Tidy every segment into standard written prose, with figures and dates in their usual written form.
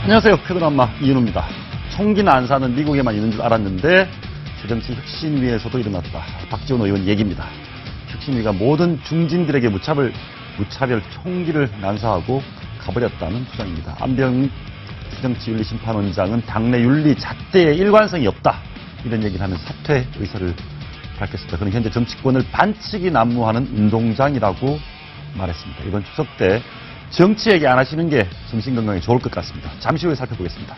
안녕하세요. 페드람마 이윤우입니다. 총기는 안 사는 미국에만 있는 줄 알았는데 새정치혁신위에서도 일어났다. 박지원 의원 얘기입니다. 혁신위가 모든 중진들에게 무차별 총기를 난사하고 가버렸다는 주장입니다. 안병익 새정치윤리심판원장은 당내 윤리 잣대에 일관성이 없다. 이런 얘기를 하면 사퇴 의사를 밝혔습니다. 그는 현재 정치권을 반칙이 난무하는 운동장이라고 말했습니다. 이번 추석 때 정치 얘기 안 하시는 게 정신건강에 좋을 것 같습니다. 잠시 후에 살펴보겠습니다.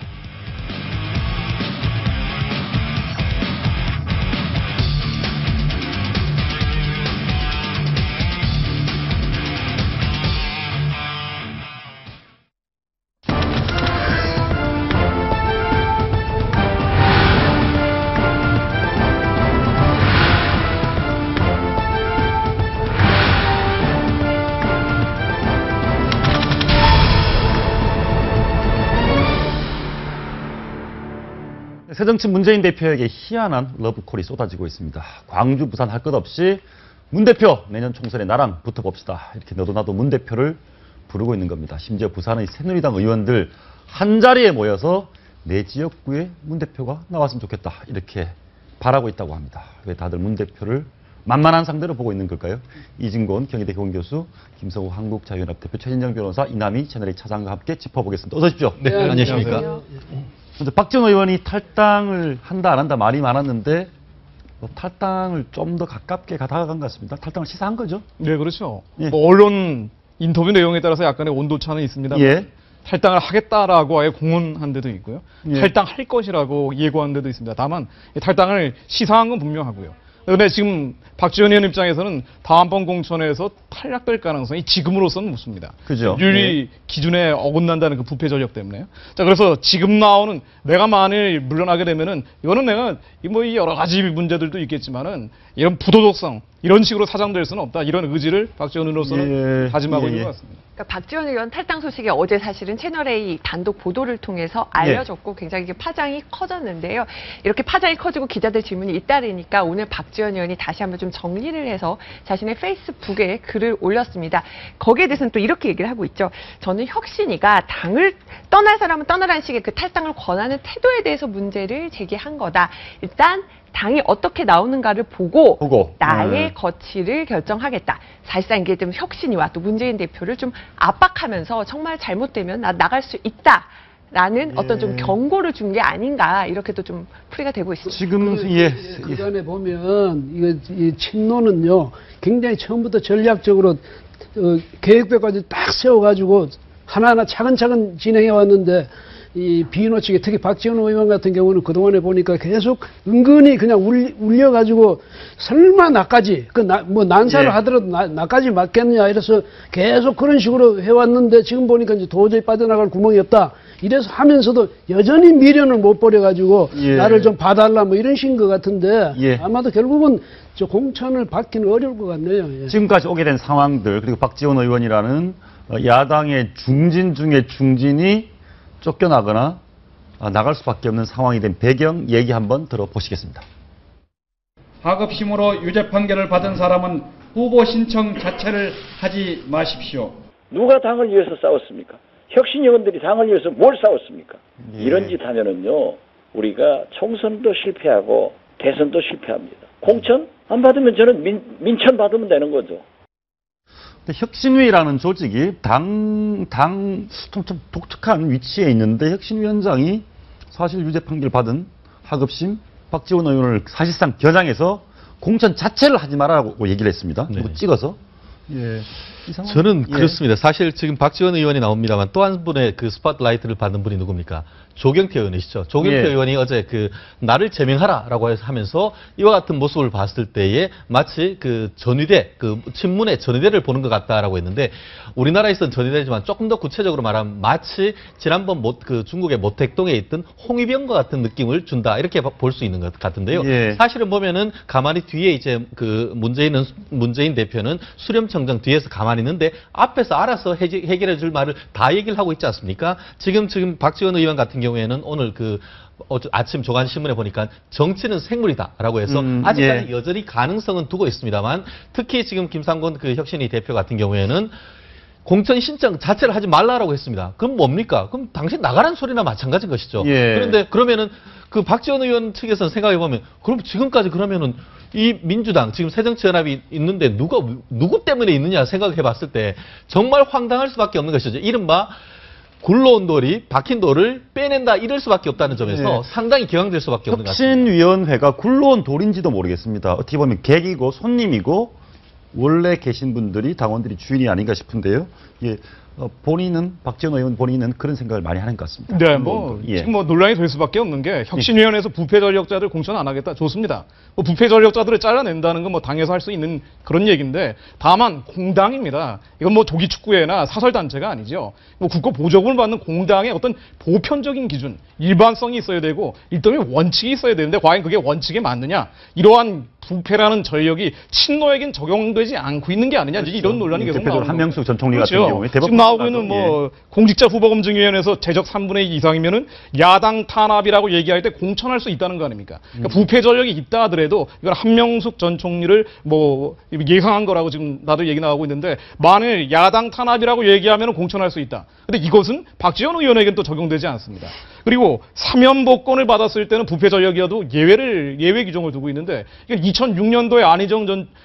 새정치 문재인 대표에게 희한한 러브콜이 쏟아지고 있습니다. 광주, 부산 할 것 없이 문 대표 내년 총선에 나랑 붙어봅시다. 이렇게 너도 나도 문 대표를 부르고 있는 겁니다. 심지어 부산의 새누리당 의원들 한자리에 모여서 내 지역구에 문 대표가 나왔으면 좋겠다. 이렇게 바라고 있다고 합니다. 왜 다들 문 대표를 만만한 상대로 보고 있는 걸까요? 이진곤 경희대 교원교수, 김성우 한국자유연합 대표, 최진정 변호사, 이남희 채널A 차장과 함께 짚어보겠습니다. 어서 오십시오. 네, 안녕하십니까. 근데 박지원 의원이 탈당을 한다 안 한다 말이 많았는데 탈당을 좀 더 가깝게 다가간 것 같습니다. 탈당을 시사한 거죠? 네, 그렇죠. 예. 뭐 언론 인터뷰 내용에 따라서 약간의 온도차는 있습니다. 예. 탈당을 하겠다라고 아예 공언한 데도 있고요. 예. 탈당할 것이라고 예고한 데도 있습니다. 다만 탈당을 시사한 건 분명하고요. 그런데 지금 박지원 의원 입장에서는 다음번 공천에서 탈락될 가능성이 지금으로서는 높습니다. 그죠. 윤리 기준에 어긋난다는 그 부패 전력 때문에요. 자, 그래서 지금 나오는 내가 만일 물러나게 되면은 이거는 내가 뭐 여러 가지 문제들도 있겠지만은 이런 부도덕성 이런 식으로 사장될 수는 없다. 이런 의지를 박지원 의원으로서는 다짐하고 있는 것 같습니다. 그러니까 박지원 의원 탈당 소식이 어제 사실은 채널A 단독 보도를 통해서 알려졌고 굉장히 파장이 커졌는데요. 이렇게 파장이 커지고 기자들 질문이 잇따르니까 오늘 박지원 의원이 다시 한번 좀 정리를 해서 자신의 페이스북에 글을 올렸습니다. 거기에 대해서는 또 이렇게 얘기를 하고 있죠. 저는 혁신위가 당을 떠날 사람은 떠나라는 식의 그 탈당을 권하는 태도에 대해서 문제를 제기한 거다. 일단 당이 어떻게 나오는가를 보고 나의 거취를 결정하겠다. 사실상 이게 좀 혁신위와 또 문재인 대표를 좀 압박하면서 정말 잘못되면 나 나갈 수 있다라는 어떤 좀 경고를 준 게 아닌가 이렇게도 좀 풀이가 되고 있습니다. 지금 그 전에 보면 이 친노는요 굉장히 처음부터 전략적으로 계획표까지 딱 세워가지고 하나하나 차근차근 진행해 왔는데. 이 비인호 측에 특히 박지원 의원 같은 경우는 그동안에 보니까 계속 은근히 그냥 울려가지고 설마 나까지 뭐 난사를 하더라도 나까지 맞겠느냐 이래서 계속 그런 식으로 해왔는데 지금 보니까 이제 도저히 빠져나갈 구멍이 없다 이래서 하면서도 여전히 미련을 못 버려가지고 나를 좀 봐달라 뭐 이런 식인 것 같은데 아마도 결국은 저 공천을 받기는 어려울 것 같네요. 지금까지 오게 된 상황들 그리고 박지원 의원이라는 야당의 중진 중에 중진이 쫓겨나거나 나갈 수밖에 없는 상황이 된 배경 얘기 한번 들어보시겠습니다. 하급심으로 유죄 판결을 받은 사람은 후보 신청 자체를 하지 마십시오. 누가 당을 위해서 싸웠습니까? 혁신위원들이 당을 위해서 뭘 싸웠습니까? 이런 짓 하면은요 우리가 총선도 실패하고 대선도 실패합니다. 공천 안 받으면 저는 민천 받으면 되는 거죠. 혁신위라는 조직이 좀 독특한 위치에 있는데 혁신위원장이 사실 유죄 판결 받은 하급심 박지원 의원을 사실상 겨냥해서 공천 자체를 하지 말라고 얘기를 했습니다. 뭐 찍어서. 저는 그렇습니다. 사실 지금 박지원 의원이 나옵니다만 또 한 분의 그 스팟라이트를 받는 분이 누굽니까? 조경태 의원이시죠. 조경태 의원이 어제 나를 제명하라라고 하면서 이와 같은 모습을 봤을 때에 마치 전위대, 친문의 전위대를 보는 것 같다라고 했는데 우리나라에서는 전위대지만 조금 더 구체적으로 말하면 마치 지난번 중국의 모택동에 있던 홍위병과 같은 느낌을 준다 이렇게 볼 수 있는 것 같은데요. 사실은 보면은 가만히 뒤에 이제 문재인 대표는 수렴청정 뒤에서 가만히 있는데 앞에서 알아서 해결해 줄 말을 다 얘기를 하고 있지 않습니까? 지금 박지원 의원 같은 경우에는 오늘 아침 조간신문에 보니까 정치는 생물이다라고 해서 아직까지 여전히 가능성은 두고 있습니다만 특히 지금 김상곤 혁신위 대표 같은 경우에는 공천 신청 자체를 하지 말라라고 했습니다. 그럼 뭡니까? 그럼 당신 나가라는 소리나 마찬가지인 것이죠. 예. 그런데 그러면은 그 박지원 의원 측에서 생각해 보면 그럼 지금까지 그러면은 이 민주당 지금 새정치연합이 있는데 누구 때문에 있느냐 생각해 봤을 때 정말 황당할 수밖에 없는 것이죠. 이른바 굴러온 돌이 박힌 돌을 빼낸다 이럴 수밖에 없다는 점에서 네. 상당히 격앙될 수밖에 없는 것 같습니다. 혁신위원회가 굴러온 돌인지도 모르겠습니다. 어떻게 보면 객이고 손님이고 원래 계신 분들이 당원들이 주인이 아닌가 싶은데요. 예, 본인은 박지원 의원 본인은 그런 생각을 많이 하는 것 같습니다. 네, 뭐 예. 지금 뭐 논란이 될 수밖에 없는 게 혁신위원회에서 부패 전력자들 공천 안 하겠다 좋습니다. 뭐 부패 전력자들을 잘라낸다는 건 뭐 당에서 할 수 있는 그런 얘기인데 다만 공당입니다. 이건 뭐 조기 축구회나 사설 단체가 아니죠. 뭐 국가 보조금을 받는 공당의 어떤 보편적인 기준, 일반성이 있어야 되고 일종의 원칙이 있어야 되는데 과연 그게 원칙에 맞느냐? 이러한 부패라는 전력이 친노에겐 적용되지 않고 있는 게 아니냐 이런 논란이 계속 대표적으로 나오는 한명숙 전 총리 그렇죠. 같은 경우에 대법원 지금 나오고 있는 예. 뭐 공직자 후보검증위원회에서 제적 3분의 2 이상이면은 야당 탄압이라고 얘기할 때 공천할 수 있다는 거 아닙니까? 그러니까 부패 전력이 있다 하더라도 이건 한명숙 전 총리를 뭐 예상한 거라고 지금 나도 얘기 나오고 있는데 만일 야당 탄압이라고 얘기하면 공천할 수 있다. 근데 이것은 박지원 의원에게는 또 적용되지 않습니다. 그리고 사면 복권을 받았을 때는 부패 전력이어도 예외 규정을 두고 있는데 2006년도에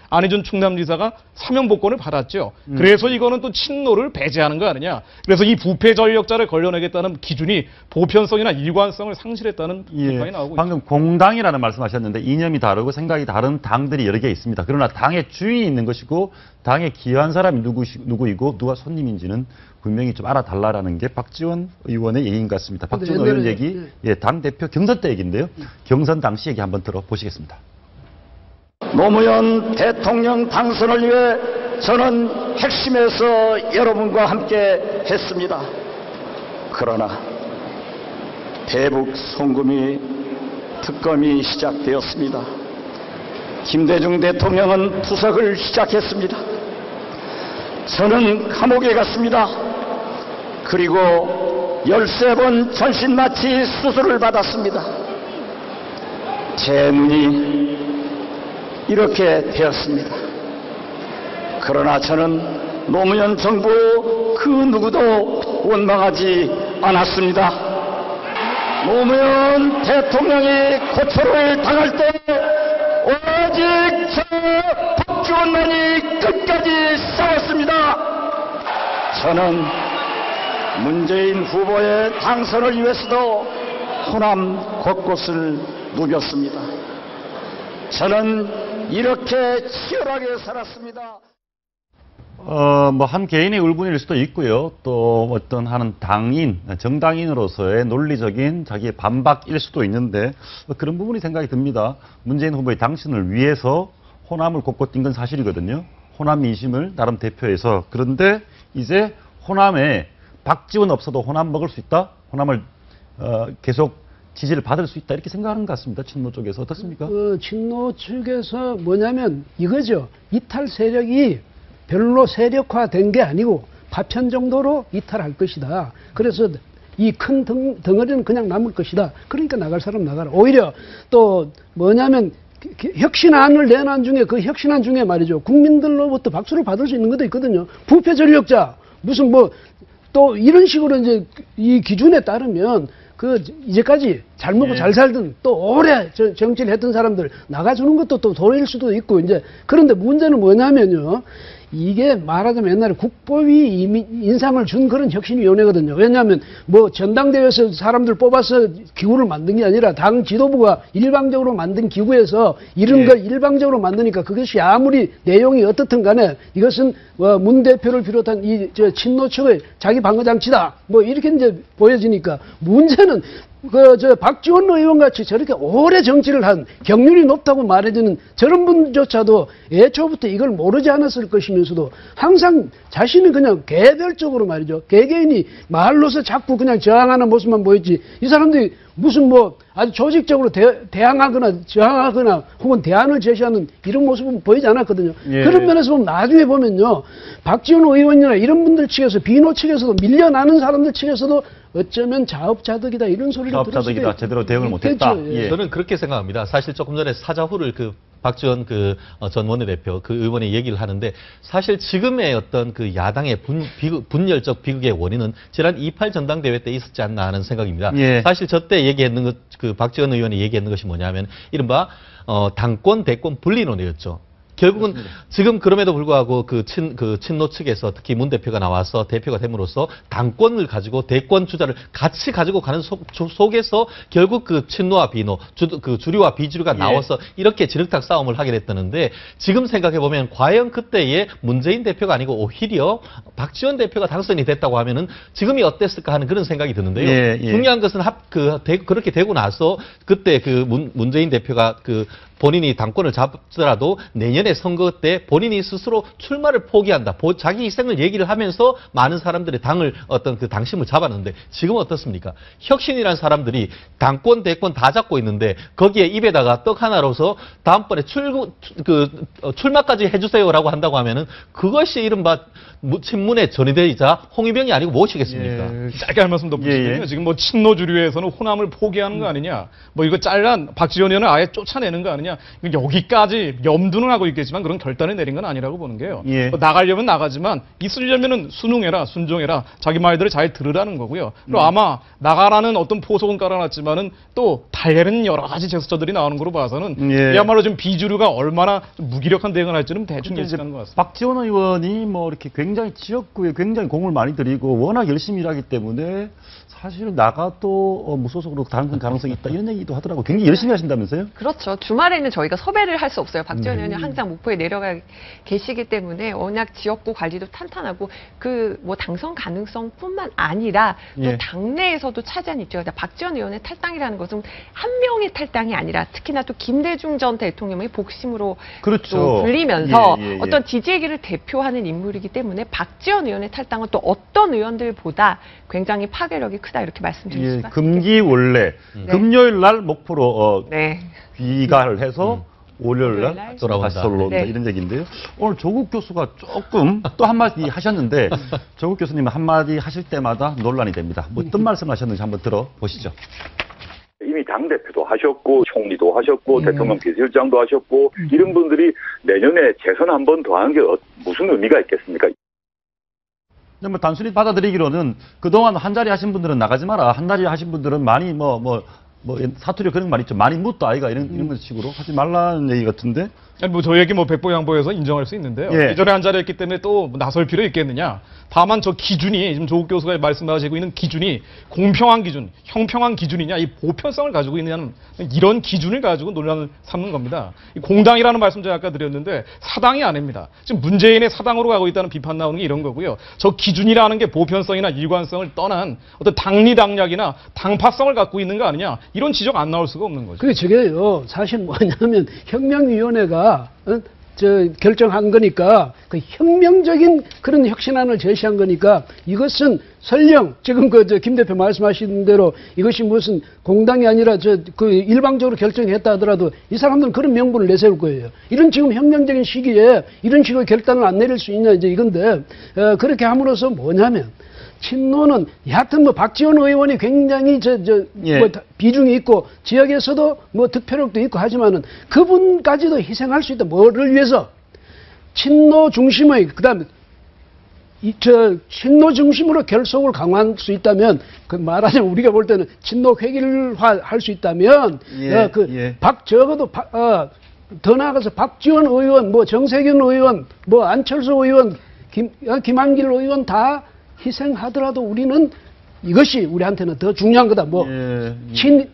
안희정 충남지사가 사면 복권을 받았죠. 그래서 이거는 또 친노를 배제하는 거 아니냐. 그래서 이 부패 전력자를 걸러내겠다는 기준이 보편성이나 일관성을 상실했다는 비판이 나오고 있습니다. 방금 공당이라는 말씀하셨는데 이념이 다르고 생각이 다른 당들이 여러 개 있습니다. 그러나 당의 주인이 있는 것이고 당에 기여한 사람이 누구이고 누가 손님인지는 분명히 좀 알아달라라는 게 박지원 의원의 얘기인 것 같습니다. 박지원 의원 얘기, 예, 당대표 경선 때 얘기인데요. 경선 당시 얘기 한번 들어보시겠습니다. 노무현 대통령 당선을 위해 저는 핵심에서 여러분과 함께 했습니다. 그러나 대북 송금이 특검이 시작되었습니다. 김대중 대통령은 투석을 시작했습니다. 저는 감옥에 갔습니다. 그리고 13번 전신마취 수술을 받았습니다. 제 눈이 이렇게 되었습니다. 그러나 저는 노무현 정부 그 누구도 원망하지 않았습니다. 노무현 대통령이 고초를 당할 때 오직 저 박지원만이 끝까지 싸웠습니다. 저는 문재인 후보의 당선을 위해서도 호남 곳곳을 누볐습니다. 저는 이렇게 치열하게 살았습니다. 뭐 한 개인의 울분일 수도 있고요. 또 어떤 하는 당인, 정당인으로서의 논리적인 자기의 반박일 수도 있는데 그런 부분이 생각이 듭니다. 문재인 후보의 당선을 위해서 호남을 곳곳 뛴 건 사실이거든요. 호남 민심을 나름 대표해서. 그런데 이제 호남에 박지원 없어도 호남 먹을 수 있다? 호남을 계속 지지를 받을 수 있다 이렇게 생각하는 것 같습니다. 친노 쪽에서 어떻습니까? 친노 측에서 뭐냐면 이거죠. 이탈 세력이 별로 세력화된 게 아니고 파편 정도로 이탈할 것이다. 그래서 이 큰 덩어리는 그냥 남을 것이다. 그러니까 나갈 사람 나가라. 오히려 또 뭐냐면 혁신안을 내놓은 중에 그 혁신안 중에 말이죠. 국민들로부터 박수를 받을 수 있는 것도 있거든요. 부패 전력자 무슨 뭐 또 이런 식으로 이제 이 기준에 따르면 그 이제까지 잘 먹고 잘 살던 또 오래 정치를 했던 사람들 나가주는 것도 또 도리일 수도 있고 이제 그런데 문제는 뭐냐면요. 이게 말하자면 옛날에 국보위 인상을 준 그런 혁신위원회거든요. 왜냐하면 뭐 전당대회에서 사람들 뽑아서 기구를 만든 게 아니라 당 지도부가 일방적으로 만든 기구에서 이런 걸 일방적으로 만드니까 그것이 아무리 내용이 어떻든 간에 이것은 문 대표를 비롯한 이 친노 측의 자기 방어장치다. 뭐 이렇게 이제 보여지니까 문제는 박지원 의원 같이 저렇게 오래 정치를 한 경륜이 높다고 말해주는 저런 분조차도 애초부터 이걸 모르지 않았을 것이면서도 항상 자신은 그냥 개별적으로 말이죠. 개개인이 말로서 자꾸 그냥 저항하는 모습만 보였지. 이 사람들이 무슨 뭐 아주 조직적으로 대항하거나 저항하거나 혹은 대안을 제시하는 이런 모습은 보이지 않았거든요. 그런 면에서 보면 나중에 보면요. 박지원 의원이나 이런 분들 측에서 비노 측에서도 밀려나는 사람들 측에서도 어쩌면 자업자득이다 이런 소리를 들을 수도 자업자득이다 제대로 대응을 못했다. 저는 그렇게 생각합니다. 사실 조금 전에 사자후를 박지원 전 원내대표 그 의원이 얘기를 하는데 사실 지금의 어떤 그 야당의 분열적 비극의 원인은 지난 28 전당대회 때 있었지 않나 하는 생각입니다. 예. 사실 저때 얘기했는 것, 그 박지원 의원이 얘기했는 것이 뭐냐면 이른바 당권 대권 분리론이었죠. 결국은 그렇습니다. 지금 그럼에도 불구하고 친노 측에서 특히 문 대표가 나와서 대표가 됨으로써 당권을 가지고 대권 주자를 같이 가지고 가는 속에서 결국 그 친노와 비노, 주류와 비주류가 나와서 이렇게 지륵탁 싸움을 하게 됐다는데 지금 생각해 보면 과연 그때의 문재인 대표가 아니고 오히려 박지원 대표가 당선이 됐다고 하면은 지금이 어땠을까 하는 그런 생각이 드는데요. 예, 예. 중요한 것은 그렇게 되고 나서 그때 문재인 대표가 본인이 당권을 잡더라도 내년에 선거 때 본인이 스스로 출마를 포기한다. 자기 희생을 얘기를 하면서 많은 사람들의 당을 어떤 그 당심을 잡았는데 지금은 어떻습니까? 혁신이라는 사람들이 당권, 대권 다 잡고 있는데 거기에 입에다가 떡 하나로서 다음번에 출마까지 해주세요라고 한다고 하면은 그것이 이른바 친문의 전위대이자 홍위병이 아니고 무엇이겠습니까? 예. 짧게 할 말씀 덧붙이면요. 예, 예. 지금 뭐 친노 주류에서는 호남을 포기하는 거 아니냐. 뭐 이거 박지원 의원을 아예 쫓아내는 거 아니냐. 여기까지 염두는 하고 있겠지만 그런 결단을 내린 건 아니라고 보는 게요. 예. 뭐 나가려면 나가지만 있으려면은 순응해라, 순종해라. 자기 말대로 잘 들으라는 거고요. 그리고 아마 나가라는 어떤 포석은 깔아놨지만은 또 다른 여러 가지 제스처들이 나오는 거로 봐서는 예. 그야말로 지금 비주류가 얼마나 좀 무기력한 대응을 할지는 대충 예측하는 것 같습니다. 박지원 의원이 뭐 이렇게 굉장히 지역구에 굉장히 공을 많이 들이고 워낙 열심히 일하기 때문에 사실 나가도 무소속으로 당선 가능성이 있다 이런 얘기도 하더라고요. 굉장히 열심히 하신다면서요? 그렇죠. 주말에는 저희가 섭외를 할 수 없어요. 박지원 의원이 항상 목포에 내려가 계시기 때문에 워낙 지역구 관리도 탄탄하고 뭐 당선 가능성뿐만 아니라 또 예. 당내에서도 차지한 입지가 박지원 의원의 탈당이라는 것은 한 명의 탈당이 아니라 특히나 또 김대중 전 대통령의 복심으로 그렇죠. 또 불리면서 예, 예, 예. 어떤 지지계를 대표하는 인물이기 때문에 박지원 의원의 탈당은 또 어떤 의원들보다 굉장히 파괴력이 크다 이렇게 말씀드릴 예, 수가 금기 원래 네. 금요일 날 목포로 네. 귀가를 해서 월요일 날 날 돌아온다. 다시 서울로 온다 네. 이런 얘기인데요. 오늘 조국 교수가 조금 또 한마디 하셨는데 조국 교수님은 한마디 하실 때마다 논란이 됩니다. 뭐 어떤 말씀 하셨는지 한번 들어보시죠. 이미 당대표도 하셨고 총리도 하셨고 대통령 비서실장도 하셨고 이런 분들이 내년에 재선 한 번 더 하는 게 무슨 의미가 있겠습니까? 근데 뭐 단순히 받아들이기로는 그동안 한 자리 하신 분들은 나가지 마라. 한 자리 하신 분들은 많이 사투리 그런 말 있죠. 많이 묻다 아이가 이런 식으로 하지 말라는 얘기 같은데. 아니 뭐 저에게 뭐 백보양보해서 인정할 수 있는데요. 예. 이전에 한 자리 했기 때문에 또 나설 필요 있겠느냐. 다만 저 기준이 지금 조국 교수가 말씀하시고 있는 기준이 공평한 기준, 형평한 기준이냐, 이 보편성을 가지고 있느냐는 이런 기준을 가지고 논란을 삼는 겁니다. 이 공당이라는 말씀 제가 아까 드렸는데 사당이 아닙니다. 지금 문재인의 사당으로 가고 있다는 비판 나오는 게 이런 거고요. 저 기준이라는 게 보편성이나 일관성을 떠난 어떤 당리당략이나 당파성을 갖고 있는 거 아니냐. 이런 지적 안 나올 수가 없는 거죠. 그게 저게요, 사실 뭐냐면 혁명위원회가 결정한 거니까 그 혁명적인 그런 혁신안을 제시한 거니까 이것은 설령 지금 김 대표 말씀하신 대로 이것이 무슨 공당이 아니라 일방적으로 결정했다 하더라도 이 사람들은 그런 명분을 내세울 거예요. 이런 지금 혁명적인 시기에 이런 식으로 결단을 안 내릴 수 있냐 이제 이건데 그렇게 함으로써 뭐냐면 친노는 여하튼 뭐 박지원 의원이 굉장히 예. 뭐 비중이 있고 지역에서도 뭐 득표력도 있고 하지만은 그분까지도 희생할 수 있다. 뭐를 위해서? 친노 중심의 그다음에 친노 중심으로 결속을 강화할 수 있다면 그 말하자면 우리가 볼 때는 친노 획일화 할 수 있다면 예, 예. 적어도 더 나아가서 박지원 의원, 뭐 정세균 의원, 뭐 안철수 의원, 김한길 의원 다 희생하더라도 우리는 이것이 우리한테는 더 중요한 거다. 뭐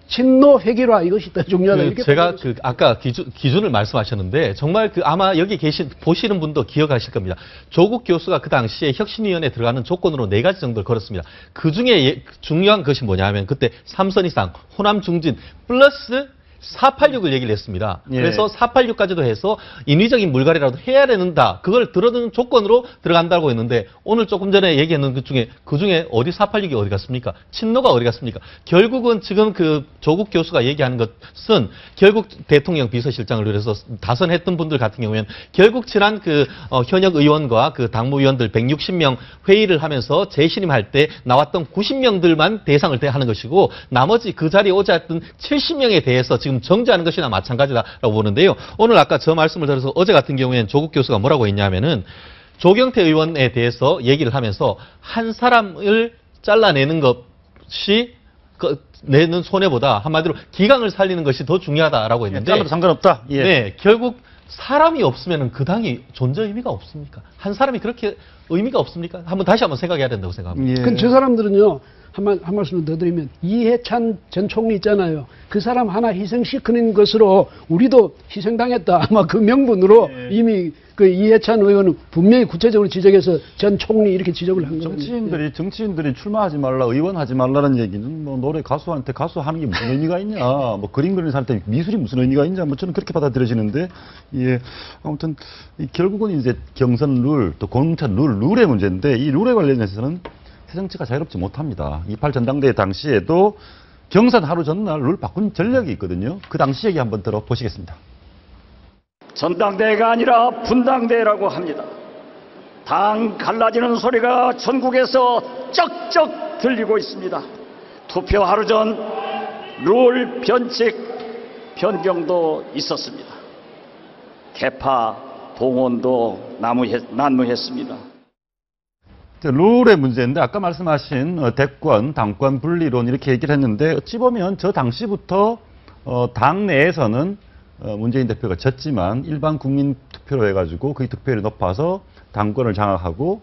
친노 획일화 이것이 더 중요하다. 이렇게 제가 아까 기준을 말씀하셨는데 정말 아마 여기 보시는 분도 기억하실 겁니다. 조국 교수가 그 당시에 혁신위원회에 들어가는 조건으로 4가지 정도를 걸었습니다. 그 중에 중요한 것이 뭐냐면 그때 3선 이상 호남 중진 플러스 486을 얘기를 했습니다. 예. 그래서 486까지도 해서 인위적인 물갈이라도 해야 된다. 그걸 들어주는 조건으로 들어간다고 했는데 오늘 조금 전에 얘기했는 그 중에 어디 486이 어디 갔습니까? 친노가 어디 갔습니까? 결국은 지금 조국 교수가 얘기하는 것은 결국 대통령 비서실장을 위해서 다선했던 분들 같은 경우에는 결국 지난 현역 의원과 당무위원들 160명 회의를 하면서 재신임할 때 나왔던 90명들만 대상을 하는 것이고 나머지 그 자리에 오지 않았던 70명에 대해서 지금 지금 정지하는 것이나 마찬가지다라고 보는데요. 오늘 아까 저 말씀을 들어서 어제 같은 경우에는 조국 교수가 뭐라고 했냐면은 조경태 의원에 대해서 얘기를 하면서 한 사람을 잘라내는 것이 내는 손해보다 한마디로 기강을 살리는 것이 더 중요하다라고 했는데 잘라도 상관없다. 예. 네, 결국 사람이 없으면 그 당이 존재 의미가 없습니까? 한 사람이 그렇게 의미가 없습니까? 다시 한번 생각해야 된다고 생각합니다. 예. 근데 저 사람들은요, 한 말씀 더 드리면, 이해찬 전 총리 있잖아요. 그 사람 하나 희생시키는 것으로 우리도 희생당했다. 아마 그 명분으로 이미 그 이해찬 의원은 분명히 구체적으로 지적해서 전 총리 이렇게 지적을 한 거예요. 정치인들이 출마하지 말라, 의원하지 말라는 얘기는 뭐 노래 가수한테 가수하는 게 무슨 의미가 있냐, 뭐 그림 그리는 사람한테 미술이 무슨 의미가 있냐, 뭐 저는 그렇게 받아들여지는데, 예. 아무튼, 결국은 이제 경선 룰, 또 공천 룰의 문제인데, 이 룰에 관련해서는 새정치가 자유롭지 못합니다. 28 전당대회 당시에도 경선 하루 전날 룰 바꾼 전력이 있거든요. 그 당시 얘기 한번 들어보시겠습니다. 전당대회가 아니라 분당대회라고 합니다. 당 갈라지는 소리가 전국에서 쩍쩍 들리고 있습니다. 투표 하루 전 룰 변칙 변경도 있었습니다. 개파 동원도 난무했습니다. 룰의 문제인데 아까 말씀하신 대권, 당권 분리론 이렇게 얘기를 했는데 어찌 보면 저 당시부터 당 내에서는 문재인 대표가 졌지만 일반 국민 투표로 해가지고 그 득표율이 높아서 당권을 장악하고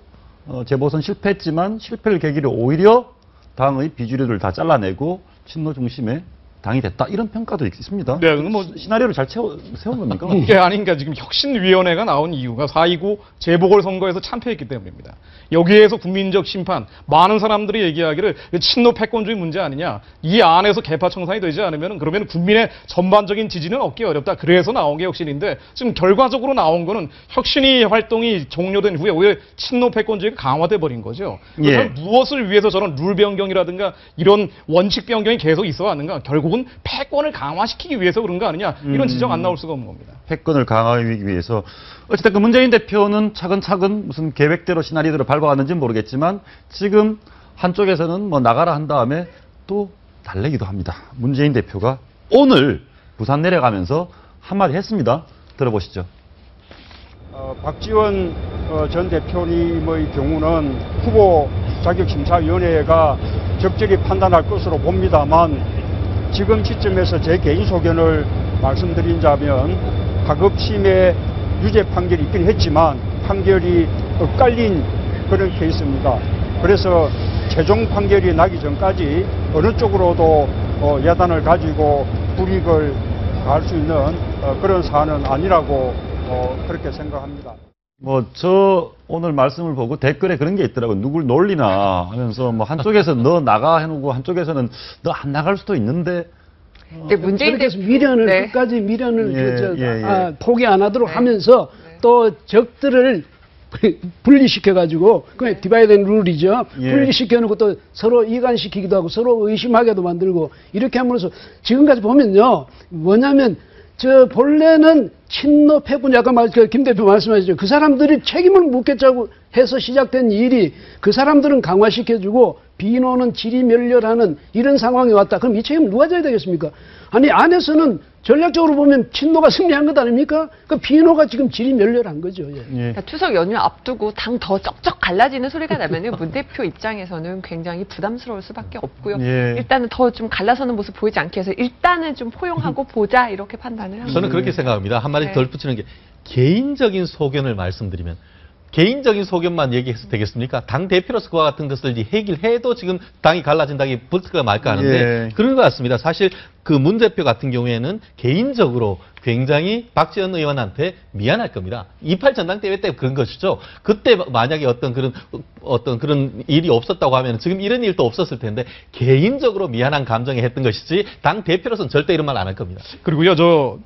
재보선 실패했지만 실패를 계기로 오히려 당의 비주류를 다 잘라내고 친노 중심의 당이 됐다. 이런 평가도 있습니다. 네, 뭐 시나리오를 잘 세운 겁니까? 이게 아닌가 지금 혁신위원회가 나온 이유가 4.29 재보궐선거에서 참패했기 때문입니다. 여기에서 국민적 심판, 많은 사람들이 얘기하기를 친노 패권주의 문제 아니냐. 이 안에서 개파 청산이 되지 않으면 그러면 국민의 전반적인 지지는 얻기 어렵다. 그래서 나온 게 혁신인데 지금 결과적으로 나온 거는 혁신위 활동이 종료된 후에 오히려 친노 패권주의가 강화돼 버린 거죠. 그래서 무엇을 위해서 저런 룰 변경이라든가 이런 원칙 변경이 계속 있어 왔는가? 결국은 패권을 강화시키기 위해서 그런 거 아니냐. 이런 지적 안 나올 수가 없는 겁니다. 패권을 강화하기 위해서. 어쨌든 그 문재인 대표는 차근차근 무슨 계획대로 시나리오대로 밟아왔는지는 모르겠지만 지금 한쪽에서는 뭐 나가라 한 다음에 또 달래기도 합니다. 문재인 대표가 오늘 부산 내려가면서 한마디 했습니다. 들어보시죠. 박지원 전 대표님의 경우는 후보 자격심사위원회가 적절히 판단할 것으로 봅니다만 지금 시점에서 제 개인 소견을 말씀드린다면 가급심의 유죄 판결이 있긴 했지만 판결이 엇갈린 그런 케이스입니다. 그래서 최종 판결이 나기 전까지 어느 쪽으로도 야단을 가지고 불이익을 가할 수 있는 그런 사안은 아니라고 그렇게 생각합니다. 저 오늘 말씀을 보고 댓글에 그런 게 있더라고요. 누굴 놀리나 하면서 뭐 한쪽에서 너 나가 해놓고 한쪽에서는 너 안 나갈 수도 있는데. 문재인 대표 미련을 끝까지 미련을 포기 안 하도록 하면서 또 적들을 분리시켜가지고 그냥 디바이드 앤 룰이죠. 분리시켜놓고 또 서로 이간시키기도 하고 서로 의심하게도 만들고 이렇게 함으로써 지금까지 보면요. 뭐냐면 본래는 친노 패권 아까 김 대표 말씀하셨죠. 그 사람들이 책임을 묻겠다고 해서 시작된 일이 그 사람들은 강화시켜주고 비노는 지리멸렬하는 이런 상황이 왔다. 그럼 이 책임을 누가 져야 되겠습니까? 아니 안에서는 전략적으로 보면 친노가 승리한 것 아닙니까? 그러니까 비노가 지금 지리멸렬한 거죠. 그러니까 추석 연휴 앞두고 당 더 쩍쩍 갈라지는 소리가 나면은 문 대표 입장에서는 굉장히 부담스러울 수밖에 없고요. 일단은 더 좀 갈라서는 모습 보이지 않게 해서 일단은 좀 포용하고 보자 이렇게 판단을 합니다. 저는 그렇게 생각합니다. 한마디 덜 붙이는 게 개인적인 소견을 말씀드리면 개인적인 소견만 얘기해서 되겠습니까? 당 대표로서 그와 같은 것을 해결해도 지금 당이 갈라진다기 붙을까 말까 하는데 그런 것 같습니다. 사실 그 문 대표 같은 경우에는 개인적으로 굉장히 박지원 의원한테 미안할 겁니다. 28 전당대회 때 그런 것이죠. 그때 만약에 어떤 그런 일이 없었다고 하면 지금 이런 일도 없었을 텐데 개인적으로 미안한 감정에 했던 것이지 당 대표로서는 절대 이런 말 안 할 겁니다. 그리고요,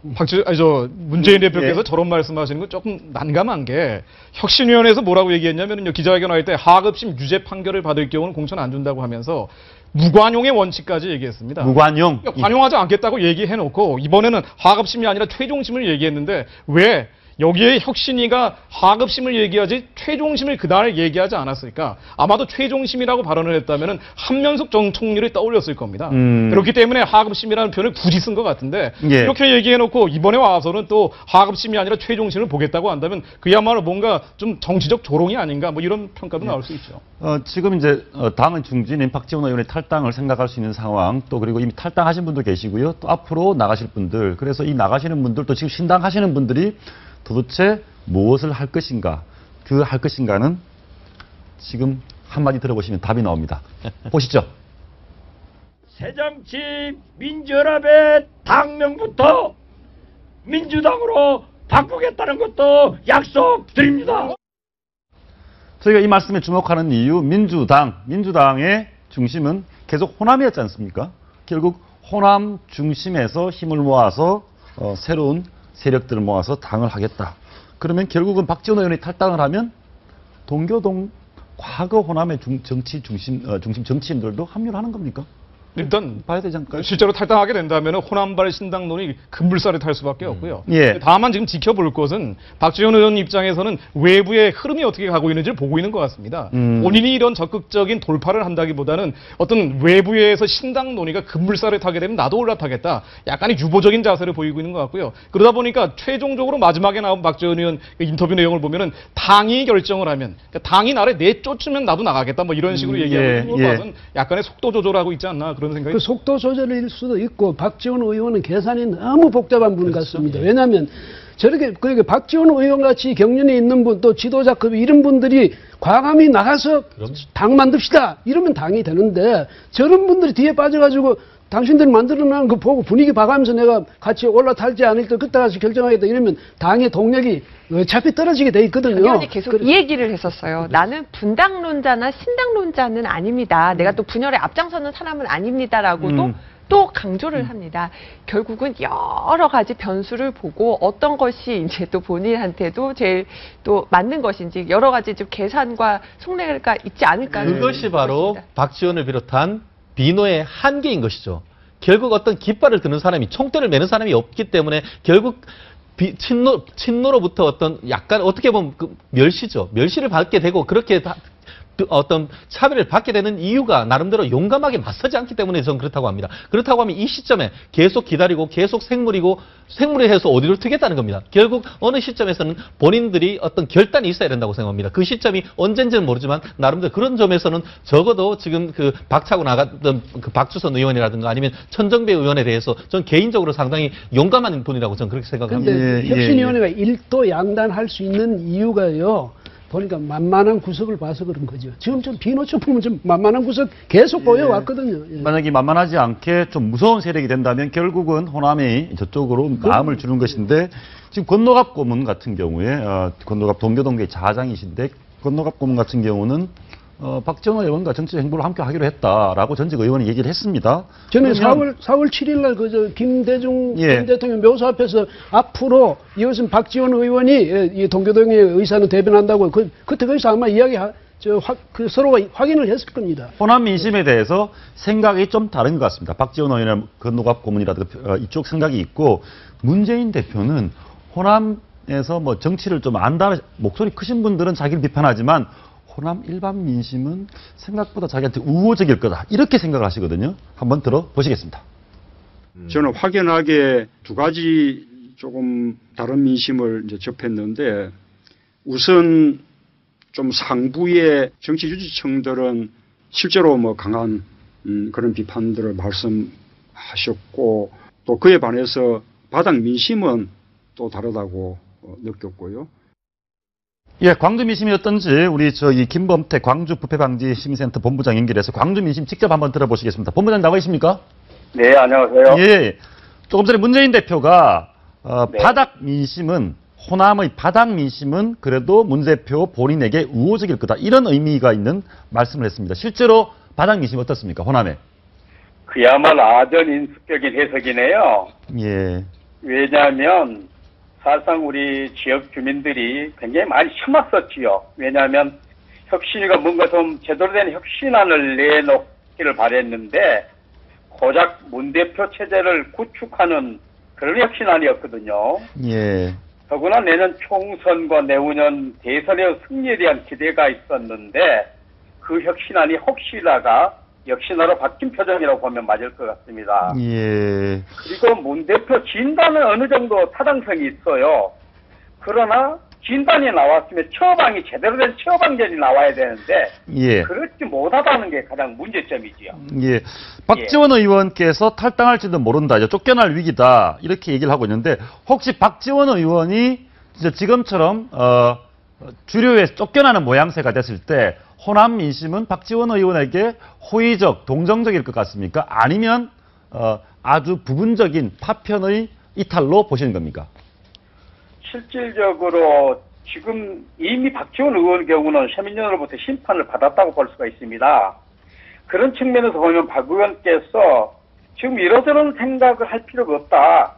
문재인 대표께서 저런 말씀하시는 건 조금 난감한 게 혁신위원회에서 뭐라고 얘기했냐면요, 기자회견 할 때 하급심 유죄 판결을 받을 경우는 공천 안 준다고 하면서 무관용의 원칙까지 얘기했습니다. 무관용? 그러니까 관용하지 않겠다고 얘기해놓고 이번에는 하급심이 아니라 최종심을 얘기했는데 왜 여기에 혁신위가 하급심을 얘기하지 최종심을 그날 얘기하지 않았으니까 아마도 최종심이라고 발언을 했다면 한명숙 전 총리를 떠올렸을 겁니다. 그렇기 때문에 하급심이라는 표현을 굳이 쓴 것 같은데 예. 이렇게 얘기해놓고 이번에 와서는 또 하급심이 아니라 최종심을 보겠다고 한다면 그야말로 뭔가 좀 정치적 조롱이 아닌가 뭐 이런 평가도 나올 수 있죠. 지금 이제 당은 중진인 박지원 의원의 탈당을 생각할 수 있는 상황, 또 그리고 이미 탈당하신 분도 계시고요. 또 앞으로 나가실 분들, 그래서 이 나가시는 분들 또 지금 신당하시는 분들이 도대체 무엇을 할 것인가, 그 할 것인가는 지금 한마디 들어보시면 답이 나옵니다. 보시죠. 새정치 민주연합의 당명부터 민주당으로 바꾸겠다는 것도 약속드립니다. 저희가 이 말씀에 주목하는 이유, 민주당의 중심은 계속 호남이었지 않습니까? 결국 호남 중심에서 힘을 모아서 새로운 세력들을 모아서 당을 하겠다. 그러면 결국은 박지원 의원이 탈당을 하면 동교동 과거 호남의 중심 정치인들도 합류를 하는 겁니까? 일단 봐야 되지 않을까요? 실제로 탈당하게 된다면 호남발 신당론이 급물살에 탈 수밖에 없고요. 예. 다만 지금 지켜볼 것은 박지원 의원 입장에서는 외부의 흐름이 어떻게 가고 있는지를 보고 있는 것 같습니다. 본인이 이런 적극적인 돌파를 한다기보다는 어떤 외부에서 신당 논의가 급물살에 타게 되면 나도 올라타겠다. 약간의 유보적인 자세를 보이고 있는 것 같고요. 그러다 보니까 최종적으로 마지막에 나온 박지원 의원 인터뷰 내용을 보면은 당이 결정을 하면, 그러니까 당이 나를 내쫓으면 나도 나가겠다. 뭐 이런 식으로 얘기하고 있는 것은 약간의 속도 조절하고 있지 않나. 그런 생각이. 그 속도 조절일 수도 있고 박지원 의원은 계산이 너무 복잡한 분 같습니다. 왜냐하면 저렇게 그러니까 박지원 의원 같이 경륜이 있는 분 또 지도자급 이런 분들이 과감히 나가서 당 만듭시다 이러면 당이 되는데 저런 분들이 뒤에 빠져가지고 당신들 만들어놓은 거 보고 분위기 봐가면서 내가 같이 올라탈지 않을 때 그때 가서 결정하겠다 이러면 당의 동력이 어차피 떨어지게 돼 있거든요. 의원이 계속 이 얘기를 했었어요. 나는 분당론자나 신당론자는 아닙니다. 내가 또 분열에 앞장서는 사람은 아닙니다라고도 또 강조를 합니다. 결국은 여러 가지 변수를 보고 어떤 것이 이제 또 본인한테도 제일 또 맞는 것인지 여러 가지 좀 계산과 속내가 있지 않을까. 그것이 바로 박지원을 비롯한 비노의 한계인 것이죠. 결국 어떤 깃발을 드는 사람이, 총대를 매는 사람이 없기 때문에 결국 친노로부터 어떤 약간 어떻게 보면 그 멸시죠. 멸시를 받게 되고 그렇게 어떤 차별을 받게 되는 이유가 나름대로 용감하게 맞서지 않기 때문에 저는 그렇다고 합니다. 그렇다고 하면 이 시점에 계속 기다리고 계속 생물이 해서 어디로 튀겠다는 겁니다. 결국 어느 시점에서는 본인들이 어떤 결단이 있어야 된다고 생각합니다. 그 시점이 언젠지는 모르지만 나름대로 그런 점에서는 적어도 지금 그 박차고 나갔던 그 박주선 의원이라든가 아니면 천정배 의원에 대해서 저는 개인적으로 상당히 용감한 분이라고 저는 그렇게 생각합니다. 그런데 혁신위원회가 일도 양단할 수 있는 이유가요. 보니까 만만한 구석을 봐서 그런 거죠. 지금 좀 비노총 보면 좀 만만한 구석 계속 보여왔거든요. 만약에 만만하지 않게 좀 무서운 세력이 된다면 결국은 호남이 저쪽으로 마음을 주는 것인데 지금 권노갑 고문 같은 경우에 권노갑 동교동계 자장이신데 권노갑 고문 같은 경우는 박지원 의원과 정치 행보를 함께 하기로 했다라고 전직 의원이 얘기를 했습니다. 저는 4월 7일 날 김대중 전 대통령 묘소 앞에서 앞으로 이것은 박지원 의원이 이 동교동의 의사는 대변한다고 그때 거기서 아마 서로가 확인을 했을 겁니다. 호남 민심에 대해서 생각이 좀 다른 것 같습니다. 박지원 의원의 건노갑 고문이라든가 이쪽 생각이 있고 문재인 대표는 호남에서 뭐 정치를 좀 안다 목소리 크신 분들은 자기를 비판하지만 호남 일반 민심은 생각보다 자기한테 우호적일 거다. 이렇게 생각을 하시거든요. 한번 들어보시겠습니다. 저는 확연하게 두 가지 조금 다른 민심을 이제 접했는데 우선 좀 상부의 정치 유지층들은 실제로 뭐 강한 그런 비판들을 말씀하셨고 또 그에 반해서 바닥 민심은 또 다르다고 느꼈고요. 예, 광주 민심이 어떤지 우리 이 김범태 광주 부패방지시민센터 본부장 연결해서 광주 민심 직접 한번 들어보시겠습니다. 본부장 나와 계십니까? 네, 안녕하세요. 예, 조금 전에 문재인 대표가 바닥 민심은 호남의 바닥 민심은 그래도 문 대표 본인에게 우호적일 거다 이런 의미가 있는 말씀을 했습니다. 실제로 바닥 민심 어떻습니까? 호남에? 그야말로 아전인수격인 해석이네요. 예. 왜냐하면 사실상 우리 지역 주민들이 굉장히 많이 참았었지요. 왜냐하면 혁신위가 뭔가 좀 제대로 된 혁신안을 내놓기를 바랬는데 고작 문 대표 체제를 구축하는 그런 혁신안이었거든요. 예. 더구나 내년 총선과 내후년 대선의 승리에 대한 기대가 있었는데 그 혁신안이 혹시나가 역시나로 바뀐 표정이라고 보면 맞을 것 같습니다. 예. 그리고 문 대표 진단은 어느 정도 타당성이 있어요. 그러나 진단이 나왔으면 처방이 제대로 된 처방전이 나와야 되는데 예. 그렇지 못하다는 게 가장 문제점이지요. 예. 박지원 의원께서 탈당할지도 모른다. 이제 쫓겨날 위기다. 이렇게 얘기를 하고 있는데 혹시 박지원 의원이 진짜 지금처럼 주류에 쫓겨나는 모양새가 됐을 때 호남 민심은 박지원 의원에게 호의적, 동정적일 것 같습니까? 아니면 아주 부분적인 파편의 이탈로 보시는 겁니까? 실질적으로 지금 이미 박지원 의원 경우는 서민연으로부터 심판을 받았다고 볼 수가 있습니다. 그런 측면에서 보면 박 의원께서 지금 이러저런 생각을 할 필요가 없다.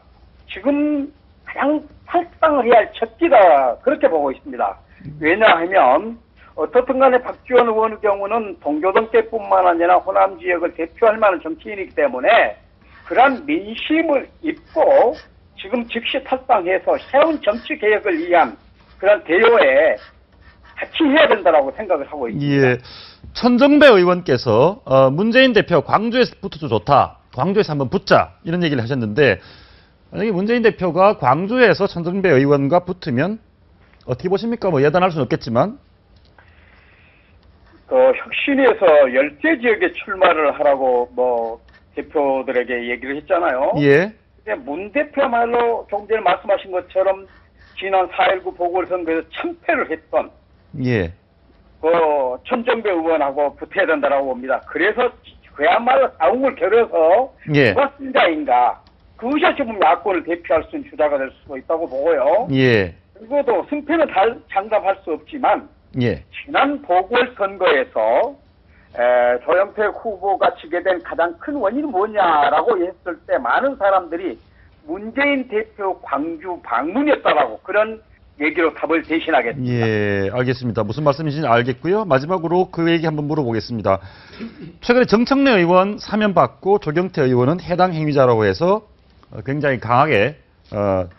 지금 가장 탈당을 해야 할 적기다. 그렇게 보고 있습니다. 왜냐하면 어떻든 간에 박지원 의원의 경우는 동교동계뿐만 아니라 호남 지역을 대표할 만한 정치인이기 때문에 그러한 민심을 잇고 지금 즉시 탈당해서 새로운 정치 개혁을 위한 그런 대요에 같이 해야 된다고 생각을 하고 있습니다. 예. 천정배 의원께서 문재인 대표 광주에서 붙어도 좋다. 광주에서 한번 붙자. 이런 얘기를 하셨는데 만약에 문재인 대표가 광주에서 천정배 의원과 붙으면 어떻게 보십니까? 뭐 예단할 수는 없겠지만 혁신위에서 10개 지역에 출마를 하라고 대표들에게 얘기를 했잖아요. 예. 문 대표야말로 조금 전에 말씀하신 것처럼 지난 4.19 보궐선거에서 참패를 했던 예. 천정배 의원하고 붙어야 된다라고 봅니다. 그래서 그야말로 싸움을 겨뤄서 예. 누가 승자인가 그것이 지금 야권을 대표할 수 있는 주자가 될 수도 있다고 보고요. 예. 그리고도 승패는 장담할 수 없지만 예. 지난 보궐선거에서 조영태 후보가 지게 된 가장 큰 원인은 뭐냐라고 했을 때 많은 사람들이 문재인 대표 광주 방문이었다라고 그런 얘기로 답을 대신하겠습니다. 예, 알겠습니다. 무슨 말씀이신지 알겠고요. 마지막으로 그 얘기 한번 물어보겠습니다. 최근에 정청래 의원 사면받고 조경태 의원은 해당 행위자라고 해서 굉장히 강하게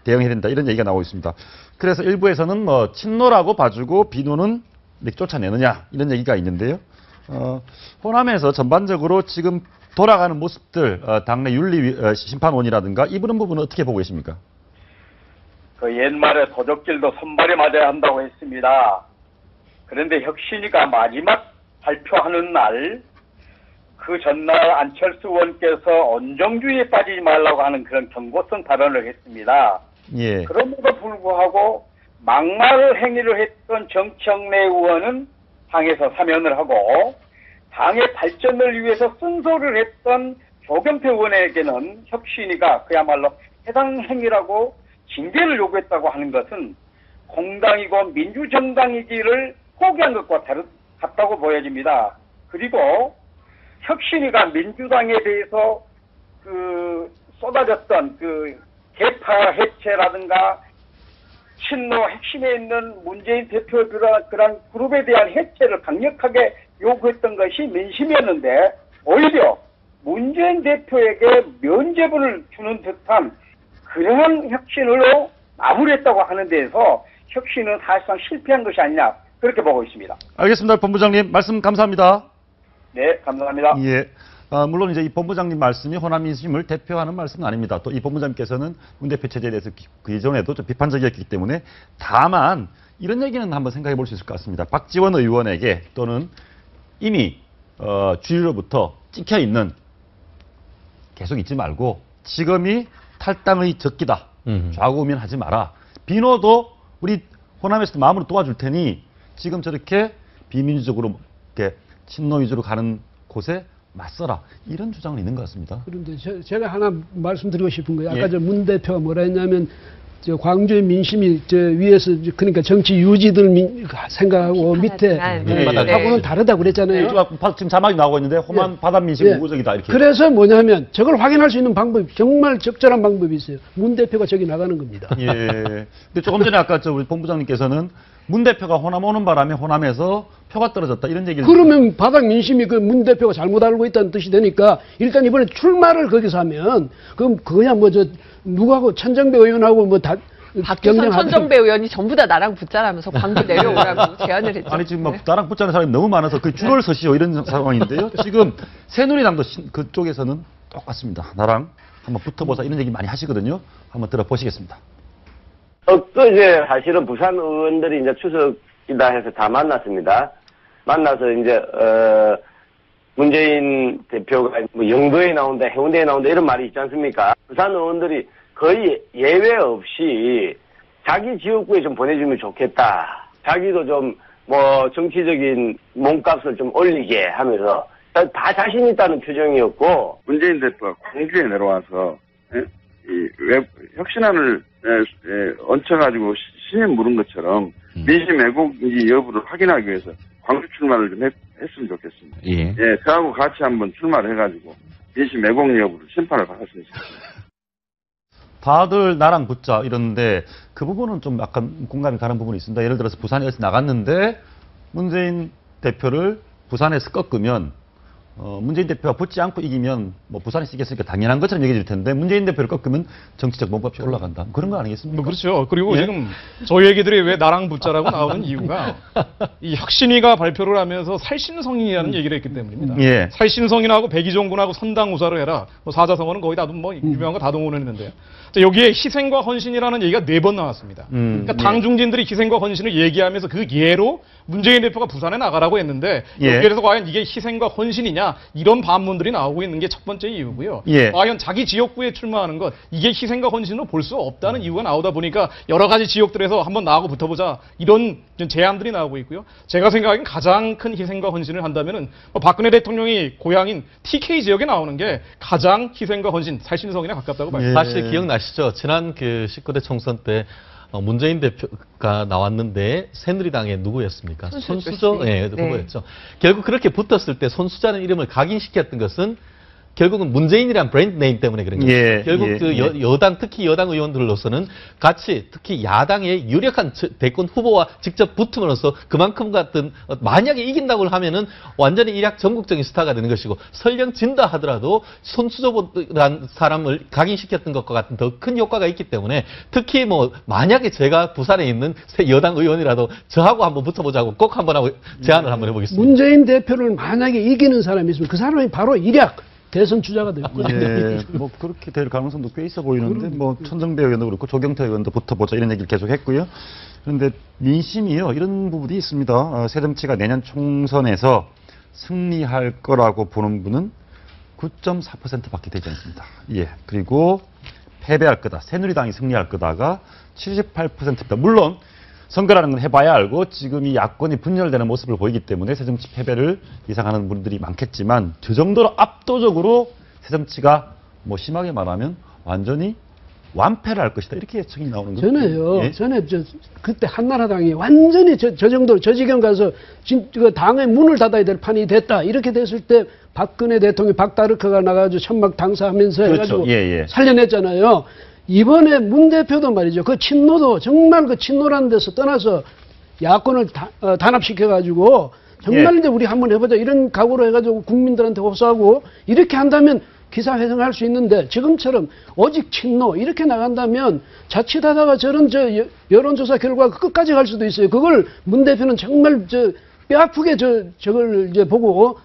대응해야 된다 이런 얘기가 나오고 있습니다. 그래서 일부에서는 친노라고 봐주고 비노는 이렇게 쫓아내느냐 이런 얘기가 있는데요. 호남에서 전반적으로 지금 돌아가는 모습들, 당내 윤리심판원이라든가 이 부분은 어떻게 보고 계십니까? 옛말에 도적질도 손발에 맞아야 한다고 했습니다. 그런데 혁신위가 마지막 발표하는 날, 그 전날 안철수 의원께서 온정주의에 빠지지 말라고 하는 그런 경고성 발언을 했습니다. 예. 그럼에도 불구하고 막말 행위를 했던 정청래 의원은 당에서 사면을 하고 당의 발전을 위해서 쓴소리를 했던 조경태 의원에게는 혁신위가 그야말로 해당 행위라고 징계를 요구했다고 하는 것은 공당이고 민주정당이기를 포기한 것과 같다고 보여집니다. 그리고 혁신위가 민주당에 대해서 쏟아졌던 개파 해체라든가 친노 핵심에 있는 문재인 대표 그런 그룹에 대한 해체를 강력하게 요구했던 것이 민심이었는데 오히려 문재인 대표에게 면죄부를 주는 듯한 그러한 혁신으로 마무리했다고 하는 데에서 혁신은 사실상 실패한 것이 아니냐 그렇게 보고 있습니다. 알겠습니다. 본부장님 말씀 감사합니다. 네, 감사합니다. 예. 물론 이제 이 본부장님 말씀이 호남 민심을 대표하는 말씀은 아닙니다. 또 이 본부장님께서는 문 대표 체제에 대해서 그 이전에도 좀 비판적이었기 때문에 다만 이런 얘기는 한번 생각해 볼 수 있을 것 같습니다. 박지원 의원에게 또는 이미 주류로부터 찍혀 있는 계속 있지 말고 지금이 탈당의 적기다. 좌우우면하지 마라. 비노도 우리 호남에서 마음으로 도와줄 테니 지금 저렇게 비민주적으로 이렇게 친노 위주로 가는 곳에 맞서라. 이런 주장은 있는 것 같습니다. 그런데 제가 하나 말씀드리고 싶은 거예요. 아까 예. 저 문 대표가 뭐라 했냐면 저 광주의 민심이 저 위에서 그러니까 정치 유지들 생각하고 밑에 하고는 다르다고 그랬잖아요. 지금 자막이 나오고 있는데 호남 바단 민심 우호적이다 이렇게. 그래서 뭐냐면 저걸 확인할 수 있는 방법이 정말 적절한 방법이 있어요. 문 대표가 저기 나가는 겁니다. 예. 근데 조금 전에 아까 우리 본부장님께서는 문 대표가 호남 오는 바람에 호남에서 표가 떨어졌다 이런 얘기를. 그러면 바닥 민심이 그 문 대표가 잘못 알고 있다는 뜻이 되니까 일단 이번에 출마를 거기서 하면 그럼 그냥 누구하고 천정배 의원하고 박주선 천정배 의원이 전부 다 나랑 붙자라면서 광주 내려오라고 제안을 했죠. 아니 지금 막 나랑 붙자는 사람이 너무 많아서 그 줄을 서시오 이런 상황인데요. 지금 새누리당도 그쪽에서는 똑같습니다. 나랑 한번 붙어보자 이런 얘기 많이 하시거든요. 한번 들어보시겠습니다. 엊그제 사실은 부산 의원들이 이제 추석이다 해서 다 만났습니다. 만나서 이제 문재인 대표가 뭐 영도에 나온다, 해운대에 나온다 이런 말이 있지 않습니까? 부산 의원들이 거의 예외 없이 자기 지역구에 좀 보내주면 좋겠다. 자기도 좀 뭐 정치적인 몸값을 좀 올리게 하면서 다 자신 있다는 표정이었고, 문재인 대표가 광주에 내려와서 혁신안을 얹혀가지고 신임 물은 것처럼 민심 왜곡인지 여부를 확인하기 위해서 광주 출마를 좀 했으면 좋겠습니다. 예. 저하고 같이 한번 출마를 해가지고 민심 왜곡 여부를 심판을 받았으면 좋겠습니다. 다들 나랑 붙자 이러는데 그 부분은 좀 약간 공감이 가는 부분이 있습니다. 예를 들어서 부산에서 나갔는데 문재인 대표를 부산에서 꺾으면 문재인 대표가 붙지 않고 이기면 뭐 부산에 쓰겠으니까 당연한 것처럼 얘기해 줄 텐데 문재인 대표를 꺾으면 정치적 몸값이 올라간다. 그런 거 아니겠습니까? 뭐 그렇죠. 그리고 지금 저 얘기들이 왜 나랑 붙자라고 나오는 이유가 이 혁신위가 발표를 하면서 살신성인이라는 얘기를 했기 때문입니다. 예. 살신성인하고 백의종군하고 선당우사를 해라. 뭐 사자성어는 거의 다 뭐 유명한 거 다 동원을 했는데요. 여기에 희생과 헌신이라는 얘기가 4번 나왔습니다. 그러니까 당 중진들이 희생과 헌신을 얘기하면서 그 예로 문재인 대표가 부산에 나가라고 했는데 여기에서 과연 이게 희생과 헌신이냐 이런 반문들이 나오고 있는 게 첫 번째 이유고요. 과연 자기 지역구에 출마하는 것 이게 희생과 헌신으로 볼 수 없다는 이유가 나오다 보니까 여러 가지 지역들에서 한번 나하고 붙어보자 이런 제안들이 나오고 있고요. 제가 생각하기엔 가장 큰 희생과 헌신을 한다면은 박근혜 대통령이 고향인 TK 지역에 나오는 게 가장 희생과 헌신, 살신성인에 가깝다고 봐요. 사실 기억나시죠? 지난 그 19대 총선 때 문재인 대표가 나왔는데 새누리당의 누구였습니까? 손수저 후보였죠. 결국 그렇게 붙었을 때 손수자는 이름을 각인시켰던 것은 결국은 문재인이란 브랜드 네임 때문에 그런 거죠. 결국 여당, 특히 여당 의원들로서는 같이 특히 야당의 유력한 대권 후보와 직접 붙음으로써 그만큼 같은 만약에 이긴다고 하면은 완전히 일약 전국적인 스타가 되는 것이고 설령 진다 하더라도 손수저라는 사람을 각인시켰던 것과 같은 더 큰 효과가 있기 때문에 특히 뭐 만약에 제가 부산에 있는 여당 의원이라도 저하고 한번 붙어보자고 꼭 한번 하고 제안을 한번 해보겠습니다. 문재인 대표를 만약에 이기는 사람이 있으면 그 사람이 바로 일약 대선 주자가 됐고요. 뭐 그렇게 될 가능성도 꽤 있어 보이는데 뭐 천정배 의원도 그렇고 조경태 의원도 붙어보자 이런 얘기를 계속 했고요. 그런데 민심이요 이런 부분이 있습니다. 새정치가 내년 총선에서 승리할 거라고 보는 분은 9.4%밖에 되지 않습니다. 그리고 패배할 거다. 새누리당이 승리할 거다가 78%입니다. 물론 선거라는 건 해봐야 알고 지금 이 야권이 분열되는 모습을 보이기 때문에 새정치 패배를 예상하는 분들이 많겠지만 저 정도로 압도적으로 새정치가 뭐 심하게 말하면 완전히 완패를 할 것이다 이렇게 예측이 나오는 거죠. 전에 그때 한나라당이 완전히 저 정도 저 지경 가서 당의 문을 닫아야 될 판이 됐다 이렇게 됐을 때 박근혜 대통령이 박다르크가 나가지고 천막 당사하면서 해가지고 살려냈잖아요. 이번에 문 대표도 말이죠. 그 친노도 정말 그 친노라는 데서 떠나서 야권을 단합시켜가지고 정말 이제 우리 한번 해보자 이런 각오로 해가지고 국민들한테 호소하고 이렇게 한다면 기사회생할 수 있는데 지금처럼 오직 친노 이렇게 나간다면 자칫하다가 저런 여론조사 결과가 끝까지 갈 수도 있어요. 그걸 문 대표는 정말 뼈 아프게 저걸 이제 보고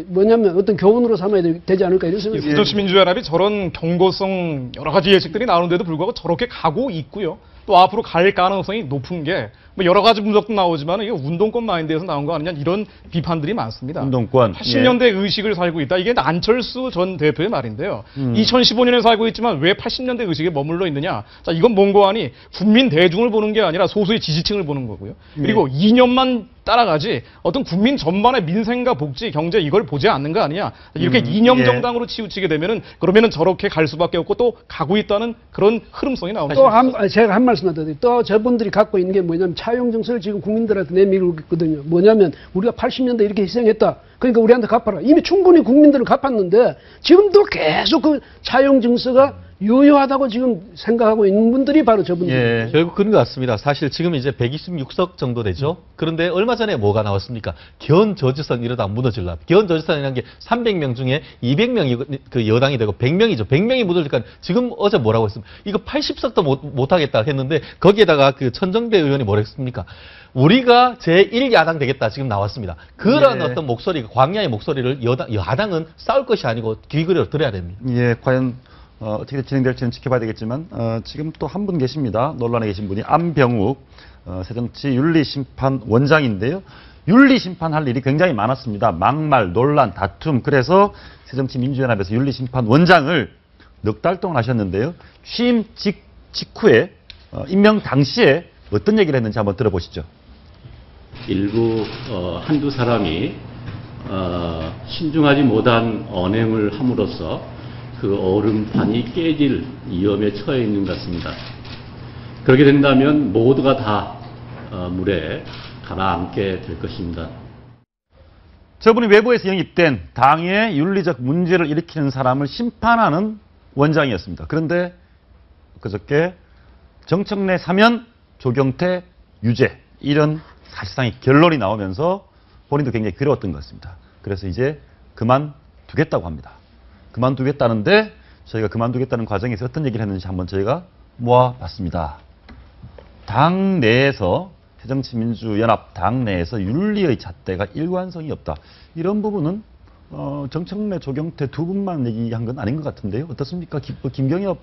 뭐냐면 어떤 교훈으로 삼아야 되지 않을까 이런 생각이 듭니다. 새정치민주연합이 저런 경고성 여러 가지 예측들이 나오는데도 불구하고 저렇게 가고 있고요. 또 앞으로 갈 가능성이 높은 게 뭐 여러 가지 분석도 나오지만 이게 운동권 마인드에서 나온 거 아니냐 이런 비판들이 많습니다. 운동권. 80년대 의식을 살고 있다. 이게 안철수 전 대표의 말인데요. 2015년에 살고 있지만 왜 80년대 의식에 머물러 있느냐. 자, 이건 뭔고 하니 국민 대중을 보는 게 아니라 소수의 지지층을 보는 거고요. 그리고 이념만 따라가지 어떤 국민 전반의 민생과 복지, 경제 이걸 보지 않는 거 아니냐. 이렇게 이념 정당으로 치우치게 되면은 그러면은 저렇게 갈 수밖에 없고 또 가고 있다는 그런 흐름성이 나옵니다. 또 제가 한 말씀 더 드릴게요. 또 저분들이 갖고 있는 게 뭐냐면 차용 정서를 지금 국민들한테 내밀고 있거든요. 뭐냐면 우리가 80년대 이렇게 희생했다. 그러니까 우리한테 갚아라. 이미 충분히 국민들은 갚았는데 지금도 계속 그 차용 증서가 유효하다고 지금 생각하고 있는 분들이 바로 저분들. 예, 결국 그런 것 같습니다. 사실 지금 이제 126석 정도 되죠. 그런데 얼마 전에 뭐가 나왔습니까? 견저지선 이러다 무너질라. 견저지선이라는 게 300명 중에 200명이 그 여당이 되고 100명이죠. 100명이 무너질까 지금 어제 뭐라고 했습니까? 이거 80석도 못 하겠다 했는데 거기에다가 그 천정배 의원이 뭐라 했습니까? 우리가 제1야당 되겠다 지금 나왔습니다. 그런 어떤 목소리, 광야의 목소리를 야당은 싸울 것이 아니고 귀 기울여 들어야 됩니다. 예, 과연 어떻게 진행될지는 지켜봐야 되겠지만 지금 또 한 분 계십니다. 논란에 계신 분이 안병욱 새정치윤리심판원장인데요. 윤리심판할 일이 굉장히 많았습니다. 막말, 논란, 다툼. 그래서 새정치민주연합에서 윤리심판원장을 넉 달 동안 하셨는데요. 취임 직후에 임명 당시에 어떤 얘기를 했는지 한번 들어보시죠. 일부 한두 사람이 신중하지 못한 언행을 함으로써 그 얼음판이 깨질 위험에 처해 있는 것 같습니다. 그렇게 된다면 모두가 다 물에 가라앉게 될 것입니다. 저분이 외부에서 영입된 당의 윤리적 문제를 일으키는 사람을 심판하는 원장이었습니다. 그런데 그저께 정청래 사면 조경태 유죄 이런 사실상의 결론이 나오면서 본인도 굉장히 괴로웠던 것 같습니다. 그래서 이제 그만두겠다고 합니다. 그만두겠다는데 저희가 그만두겠다는 과정에서 어떤 얘기를 했는지 한번 저희가 모아봤습니다. 당 내에서 새정치민주연합 당 내에서 윤리의 잣대가 일관성이 없다. 이런 부분은 정청래, 조경태 두 분만 얘기한 건 아닌 것 같은데요. 어떻습니까? 김경엽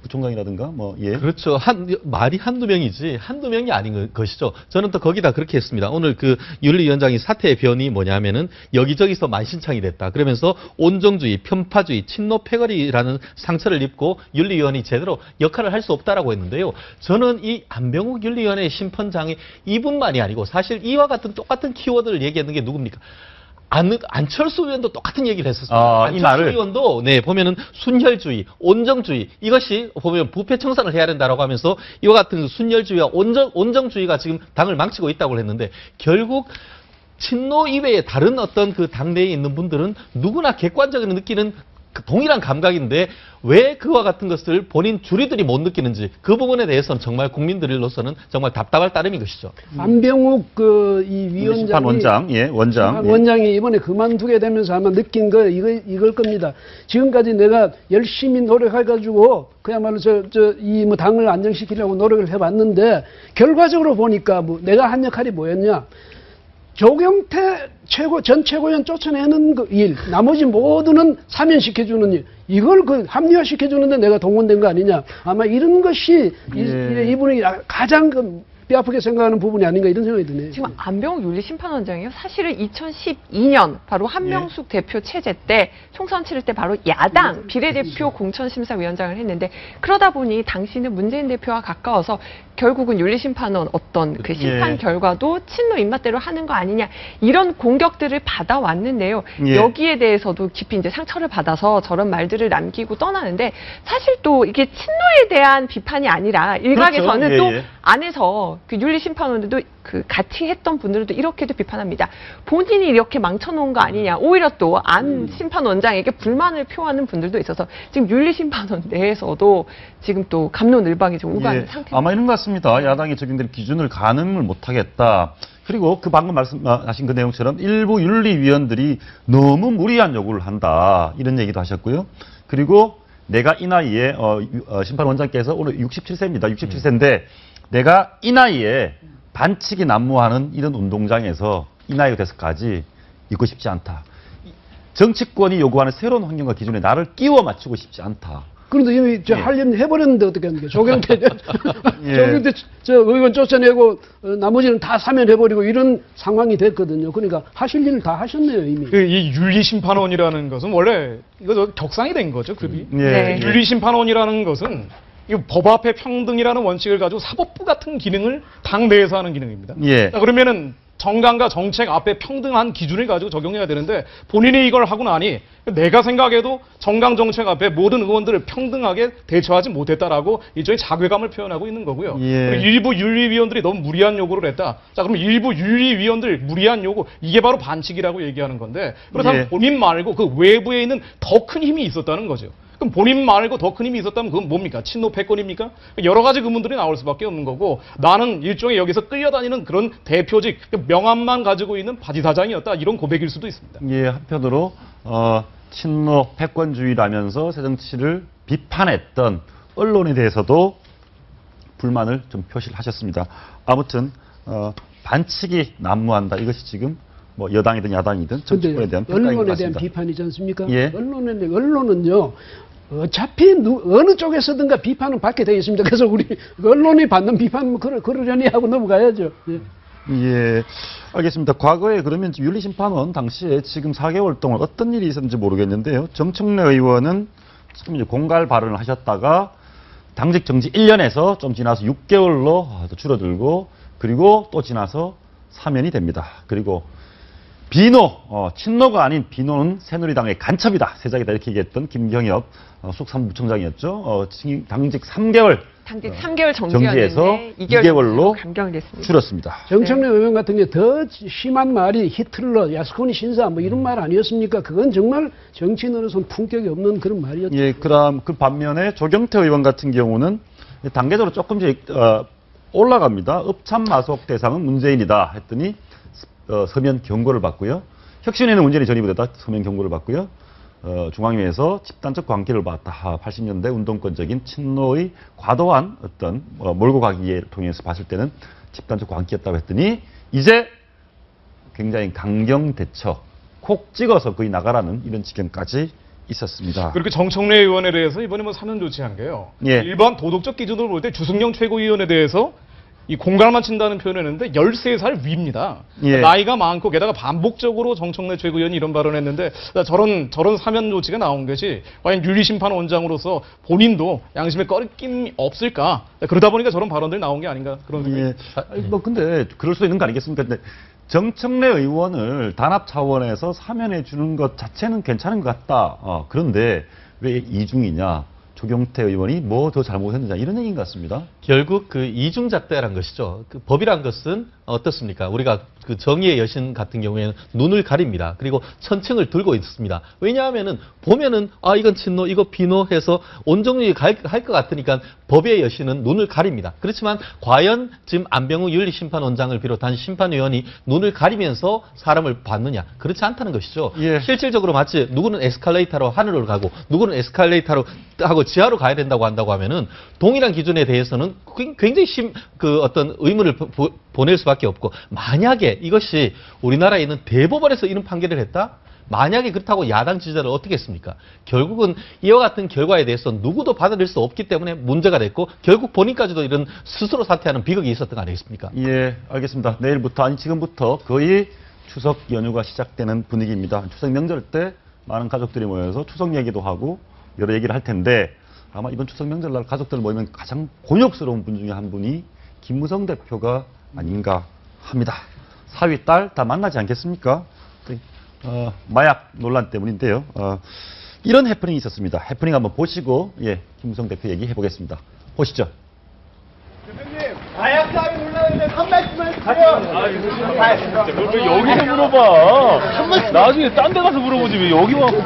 부총장이라든가 예. 그렇죠. 말이 한두 명이지 한두 명이 아닌 것이죠. 저는 또 거기다 그렇게 했습니다. 오늘 그 윤리위원장이 사퇴의 변이 뭐냐면은 여기저기서 만신창이 됐다. 그러면서 온정주의, 편파주의, 친노 패거리라는 상처를 입고 윤리위원이 제대로 역할을 할 수 없다라고 했는데요. 저는 이 안병욱 윤리위원회 심판장이 이분만이 아니고 사실 이와 같은 똑같은 키워드를 얘기했는 게 누굽니까? 안철수 의원도 똑같은 얘기를 했었습니다. 안철수 의원도 보면은 순혈주의, 온정주의 이것이 보면 부패 청산을 해야 된다라고 하면서 이와 같은 순혈주의와 온정주의가 지금 당을 망치고 있다고 했는데 결국 친노 이외에 다른 어떤 그 당내에 있는 분들은 누구나 객관적으로 느끼는 그 동일한 감각인데 왜 그와 같은 것을 본인 주리들이 못 느끼는지 그 부분에 대해서는 정말 국민들로서는 정말 답답할 따름인 것이죠. 안병욱 이 위원장이 원장이 이번에 그만두게 되면서 아마 느낀 거 이걸 겁니다. 지금까지 내가 열심히 노력해가지고 그야말로 이 당을 안정시키려고 노력을 해봤는데 결과적으로 보니까 내가 한 역할이 뭐였냐? 조경태 전 최고위원 쫓아내는 그 일, 나머지 모두는 사면시켜주는 일, 이걸 합리화시켜주는데 내가 동원된 거 아니냐. 아마 이런 것이 이분이 가장 뼈아프게 생각하는 부분이 아닌가 이런 생각이 드네요. 지금 안병욱 윤리심판원장이요. 사실은 2012년 바로 한명숙 대표 체제 때 총선 치를 때 바로 야당 비례대표 공천심사위원장을 했는데 그러다 보니 당시는 문재인 대표와 가까워서 결국은 윤리심판원 어떤 그 심판 결과도 친노 입맛대로 하는 거 아니냐 이런 공격들을 받아왔는데요. 여기에 대해서도 깊이 이제 상처를 받아서 저런 말들을 남기고 떠나는데 사실 또 이게 친노에 대한 비판이 아니라 일각에서는 또 안에서 그 윤리심판원들도 그 같이 했던 분들도 이렇게도 비판합니다. 본인이 이렇게 망쳐놓은 거 아니냐. 오히려 또 안 심판원장에게 불만을 표하는 분들도 있어서 지금 윤리심판원 내에서도 지금 또 갑론을박이 좀 오가는 상태입니다. 아마 이런 것 같습니다. 야당이 적용된 기준을 가늠을 못하겠다. 그리고 그 방금 말씀하신 그 내용처럼 일부 윤리위원들이 너무 무리한 요구를 한다. 이런 얘기도 하셨고요. 그리고 내가 이 나이에 심판원장께서 오늘 67세입니다. 67세인데 내가 이 나이에 반칙이 난무하는 이런 운동장에서 이 나이가 돼서까지 있고 싶지 않다. 정치권이 요구하는 새로운 환경과 기준에 나를 끼워 맞추고 싶지 않다. 그런데 이미 하려면 해버렸는데 어떻게 하는 거예요? 조경태 의원 쫓아내고 나머지는 다 사면해버리고 이런 상황이 됐거든요. 그러니까 하실 일을 다 하셨네요 이미. 이 윤리심판원이라는 것은 원래 이거 격상이 된 거죠 급이. 윤리심판원이라는 것은 이 법 앞에 평등이라는 원칙을 가지고 사법부 같은 기능을 당 내에서 하는 기능입니다. 자, 그러면은 정강과 정책 앞에 평등한 기준을 가지고 적용해야 되는데 본인이 이걸 하고 나니 내가 생각해도 정강 정책 앞에 모든 의원들을 평등하게 대처하지 못했다라고 일종의 자괴감을 표현하고 있는 거고요. 예. 그리고 일부 윤리위원들이 너무 무리한 요구를 했다. 자, 그럼 일부 윤리위원들 무리한 요구, 이게 바로 반칙이라고 얘기하는 건데 그렇다면 예. 본인 말고 그 외부에 있는 더 큰 힘이 있었다는 거죠. 그럼 본인 말고 더 큰 힘이 있었다면 그건 뭡니까? 친노 패권입니까? 여러 가지 의문들이 나올 수밖에 없는 거고 나는 일종의 여기서 끌려다니는 그런 대표직, 명함만 가지고 있는 바지사장이었다. 이런 고백일 수도 있습니다. 예, 한편으로 친노 패권주의라면서 새정치를 비판했던 언론에 대해서도 불만을 좀 표시를 하셨습니다. 아무튼 반칙이 난무한다. 이것이 지금 뭐 여당이든 야당이든 정치권에 대한 평가인 것 언론에 같습니다. 대한 비판이지 않습니까? 예. 언론은요. 어차피 어느 쪽에서든가 비판은 받게 되어 있습니다. 그래서 우리 언론이 받는 비판은 그러려니 하고 넘어가야죠. 예. 예, 알겠습니다. 과거에 그러면 윤리심판원 당시에 지금 4개월 동안 어떤 일이 있었는지 모르겠는데요. 정청래 의원은 지금 이제 공갈 발언을 하셨다가 당직 정지 1년에서 좀 지나서 6개월로 줄어들고 그리고 또 지나서 사면이 됩니다. 그리고 비노, 친노가 아닌 비노는 새누리당의 간첩이다, 세작이다 이렇게 얘기했던 김경엽 숙산부총장이었죠. 당직 3개월 당직 3개월 정지해서 정지였는데 2개월로 감경됐습니다. 줄었습니다. 정청래 의원 같은 게 더 심한 말이 히틀러, 야스쿠니 신사 뭐 이런 말 아니었습니까? 그건 정말 정치인으로서는 품격이 없는 그런 말이었죠. 예, 그럼 그 반면에 조경태 의원 같은 경우는 단계적으로 조금씩 올라갑니다. 읍참마속 대상은 문재인이다 했더니 서면 경고를 받고요. 혁신에는 문재인이 전입이 됐다. 서면 경고를 받고요. 중앙위에서 집단적 관계를 봤다. 80년대 운동권적인 친노의 과도한 어떤 몰고 가기를 통해서 봤을 때는 집단적 관계였다고 했더니 이제 굉장히 강경 대처, 콕 찍어서 거의 나가라는 이런 지경까지 있었습니다. 그렇게 정청래 의원에 대해서 이번에 뭐 사면 조치한 게요. 예. 일반 도덕적 기준으로 볼 때 주승용 최고위원에 대해서 이 공갈만 친다는 표현을 했는데 13살 위입니다. 예. 나이가 많고 게다가 반복적으로 정청래 최고위원이 이런 발언을 했는데 저런 사면 조치가 나온 것이 과연 윤리심판원장으로서 본인도 양심에 꺼림이 없을까? 그러다 보니까 저런 발언들이 나온 게 아닌가 그런 생각이 예. 뭐 근데 그럴 수도 있는 거 아니겠습니까? 근데 정청래 의원을 단합 차원에서 사면해 주는 것 자체는 괜찮은 것 같다. 그런데 왜 이중이냐? 조경태 의원이 뭐 더 잘못했느냐 이런 얘기인 것 같습니다. 결국 그 이중잣대란 것이죠. 그 법이란 것은 어떻습니까? 우리가 그 정의의 여신 같은 경우에는 눈을 가립니다. 그리고 천층을 들고 있습니다. 왜냐하면은 보면은 이건 친노, 이거 비노 해서 온정률이 할 것 같으니까 법의 여신은 눈을 가립니다. 그렇지만 과연 지금 안병욱 윤리심판원장을 비롯한 심판위원이 눈을 가리면서 사람을 받느냐? 그렇지 않다는 것이죠. 예. 실질적으로 마치 누구는 에스컬레이터로 하늘을 가고 누구는 에스컬레이터로 하고 지하로 가야 된다고 한다고 하면은 동일한 기준에 대해서는 굉장히 어떤 의문을 보낼 수밖에 없고 만약에 이것이 우리나라에 있는 대법원에서 이런 판결을 했다? 만약에 그렇다고 야당 지지자를 어떻게 했습니까? 결국은 이와 같은 결과에 대해서 누구도 받아들일 수 없기 때문에 문제가 됐고 결국 본인까지도 이런 스스로 사퇴하는 비극이 있었던 거 아니겠습니까? 예, 알겠습니다. 내일부터 아니 지금부터 거의 추석 연휴가 시작되는 분위기입니다. 추석 명절 때 많은 가족들이 모여서 추석 얘기도 하고 여러 얘기를 할 텐데 아마 이번 추석 명절날 가족들 모이면 가장 곤욕스러운 분 중에 한 분이 김무성 대표가 아닌가 합니다. 사위, 딸 다 만나지 않겠습니까? 마약 논란 때문인데요. 이런 해프닝이 있었습니다. 해프닝 한번 보시고 김무성 대표 얘기 해보겠습니다. 보시죠. 대표님, 마약 사위 논란인데 한 말씀만 해주세요. 왜 여기서 물어봐? 나중에 딴 데 가서 물어보지 왜 여기 와서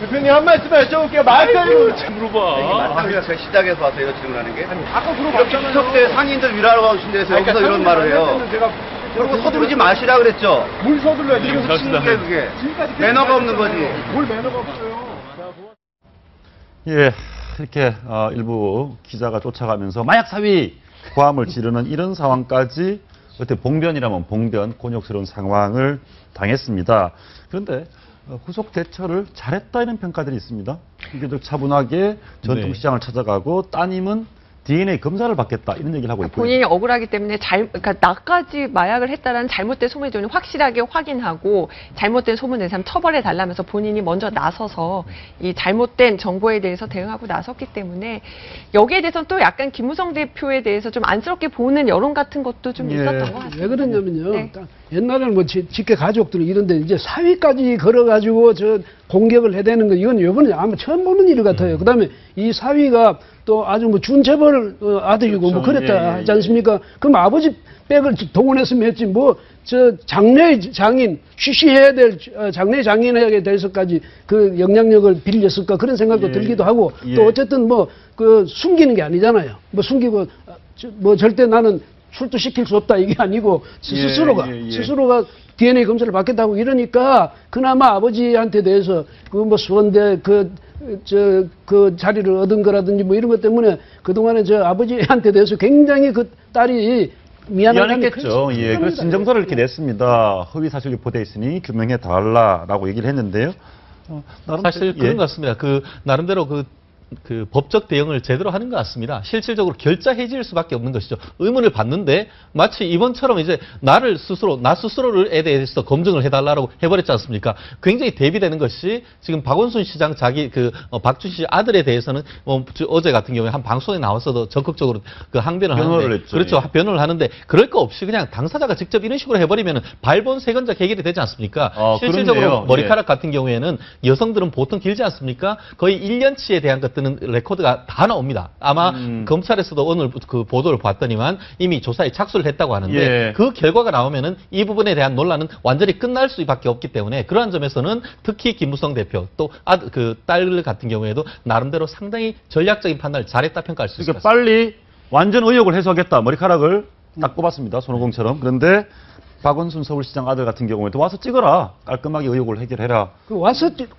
대표님 한 말씀만 여쭤볼게요. 마약 사위 물어봐. 맞습니다. 제가 시작에서 와서요 질문하는 게. 아까 이렇게 추석 때 상인들 위로하러 가신 데서 여기서 이런 말을 해요. 그리고 서두르지 마시라 그랬죠. 뭘 서둘러요? 이게 무슨 게 그게. 매너가 없는 거지. 뭘 매너가 없어요. 예, 이렇게 일부 기자가 쫓아가면서 마약 사위 고함을 지르는 이런 상황까지 어떻게 봉변이라면 봉변, 곤욕스러운 상황을 당했습니다. 그런데 후속 대처를 잘했다 이런 평가들이 있습니다. 비교적 차분하게 전통시장을 찾아가고 따님은 DNA 검사를 받겠다 이런 얘기를 하고 있고요. 본인이 억울하기 때문에 그러니까 나까지 마약을 했다라는 잘못된 소문이 들으면 확실하게 확인하고 잘못된 소문 낸 사람 처벌해 달라면서 본인이 먼저 나서서 이 잘못된 정보에 대해서 대응하고 나섰기 때문에 여기에 대해서는 또 약간 김무성 대표에 대해서 좀 안쓰럽게 보는 여론 같은 것도 좀 있었던 것 같습니다. 왜 그러냐면요. 네. 옛날에는 뭐 직계 가족들 이런데 이제 사위까지 걸어가지고 저 공격을 해대는 거 이건 요번에 아마 처음 보는 일 같아요. 그다음에 이 사위가 또 아주 뭐 준재벌 아들이고 그렇죠. 뭐 그랬다 하지 않습니까? 그럼 아버지 백을 동원했으면 했지 뭐 저 장례 장인 쉬쉬해야 될 장례 장인에게 대해서까지 그 영향력을 빌렸을까 그런 생각도 들기도 하고 또 어쨌든 뭐 그 숨기는 게 아니잖아요. 뭐 숨기고 뭐 절대 나는 출두시킬 수 없다 이게 아니고 스스로가 DNA 검사를 받겠다고 이러니까 그나마 아버지한테 대해서 그 뭐 수원대 그 자리를 얻은 거라든지 뭐 이런 것 때문에 그동안에 저 아버지한테 대해서 굉장히 그 딸이 미안했겠죠. 예, 그래서 진정서를 이렇게 냈습니다. 허위 사실 유포돼 있으니 규명해 달라라고 얘기를 했는데요. 사실 그런 것 같습니다. 그 나름대로 그 법적 대응을 제대로 하는 것 같습니다. 실질적으로 결자 해지일 수밖에 없는 것이죠. 의문을 받는데 마치 이번처럼 이제 나 스스로에 대해서 검증을 해달라고 해버렸지 않습니까? 굉장히 대비되는 것이 지금 박원순 시장 박준 씨 아들에 대해서는 어제 같은 경우에 한 방송에 나와서도 적극적으로 그 항변을 하는데 했죠. 그렇죠. 변호를 하는데 그럴 거 없이 그냥 당사자가 직접 이런 식으로 해버리면 발본색원적 해결이 되지 않습니까? 실질적으로 그렇네요. 머리카락 같은 경우에는 여성들은 보통 길지 않습니까? 거의 1년치에 대한 것들 레코드가 다 나옵니다. 아마 검찰에서도 오늘 그 보도를 봤더니만 이미 조사에 착수를 했다고 하는데 그 결과가 나오면은 이 부분에 대한 논란은 완전히 끝날 수밖에 없기 때문에 그러한 점에서는 특히 김무성 대표 또 그 딸 같은 경우에도 나름대로 상당히 전략적인 판단을 잘했다 평가할 수 있습니다. 빨리 완전 의혹을 해소하겠다 머리카락을 딱 꼽았습니다. 손오공처럼. 그런데 박원순 서울시장 아들 같은 경우에도 와서 찍어라. 깔끔하게 의혹을 해결해라.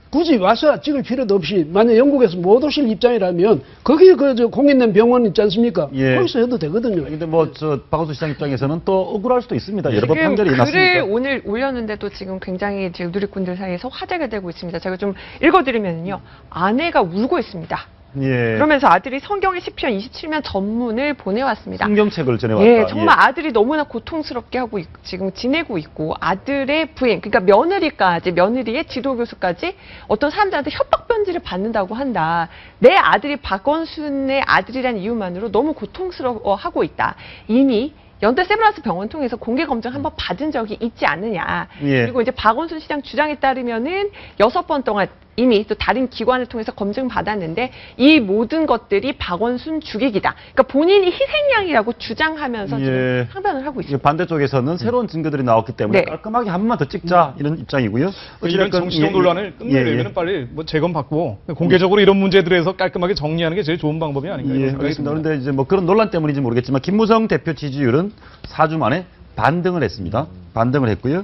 굳이 와서 찍을 필요도 없이 만약 영국에서 못 오실 입장이라면 거기 공인된 병원 있지 않습니까? 거기서 해도 되거든요. 근데 뭐 박원순 시장 입장에서는 또 억울할 수도 있습니다. 여러 번 판결이 났으니까. 글을 오늘 올렸는데도 지금 굉장히 지금 누리꾼들 사이에서 화제가 되고 있습니다. 제가 좀 읽어드리면요. 아내가 울고 있습니다. 그러면서 아들이 성경의 시편 27면 전문을 보내왔습니다. 성경책을 전해왔다. 정말 아들이 너무나 고통스럽게 하고 지금 지내고 있고 아들의 부인, 그러니까 며느리의 지도교수까지 어떤 사람들한테 협박 편지를 받는다고 한다. 내 아들이 박원순의 아들이라는 이유만으로 너무 고통스러워하고 있다. 이미 연대 세브란스 병원 통해서 공개 검증 한번 받은 적이 있지 않느냐. 그리고 이제 박원순 시장 주장에 따르면은 6번 동안 이미 또 다른 기관을 통해서 검증 받았는데 이 모든 것들이 박원순 주객이다. 그러니까 본인이 희생양이라고 주장하면서 지금 항변을 하고 있습니다. 반대쪽에서는 새로운 증거들이 나왔기 때문에 깔끔하게 한 번만 더 찍자 이런 입장이고요. 이런 정치적 논란을 끝내려면 빨리 뭐 재검받고 공개적으로 이런 문제들에서 깔끔하게 정리하는 게 제일 좋은 방법이 아닌가 생각했습니다. 그런데 이제 뭐 그런 논란 때문인지 모르겠지만 김무성 대표 지지율은 4주 만에 반등을 했습니다. 반등을 했고요.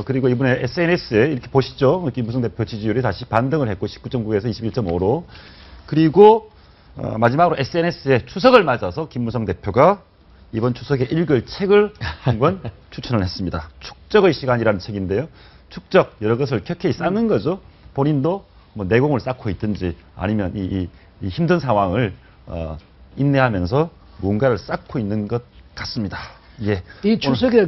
그리고 이번에 SNS에 이렇게 보시죠. 김무성 대표 지지율이 다시 반등을 했고 19.9에서 21.5로. 그리고 마지막으로 SNS에 추석을 맞아서 김무성 대표가 이번 추석에 읽을 책을 한 권 추천을 했습니다. 축적의 시간이라는 책인데요. 축적 여러 것을 켜켜이 쌓는 거죠. 본인도 뭐 내공을 쌓고 있든지 아니면 이 힘든 상황을 인내하면서 무언가를 쌓고 있는 것 같습니다. 이 추석에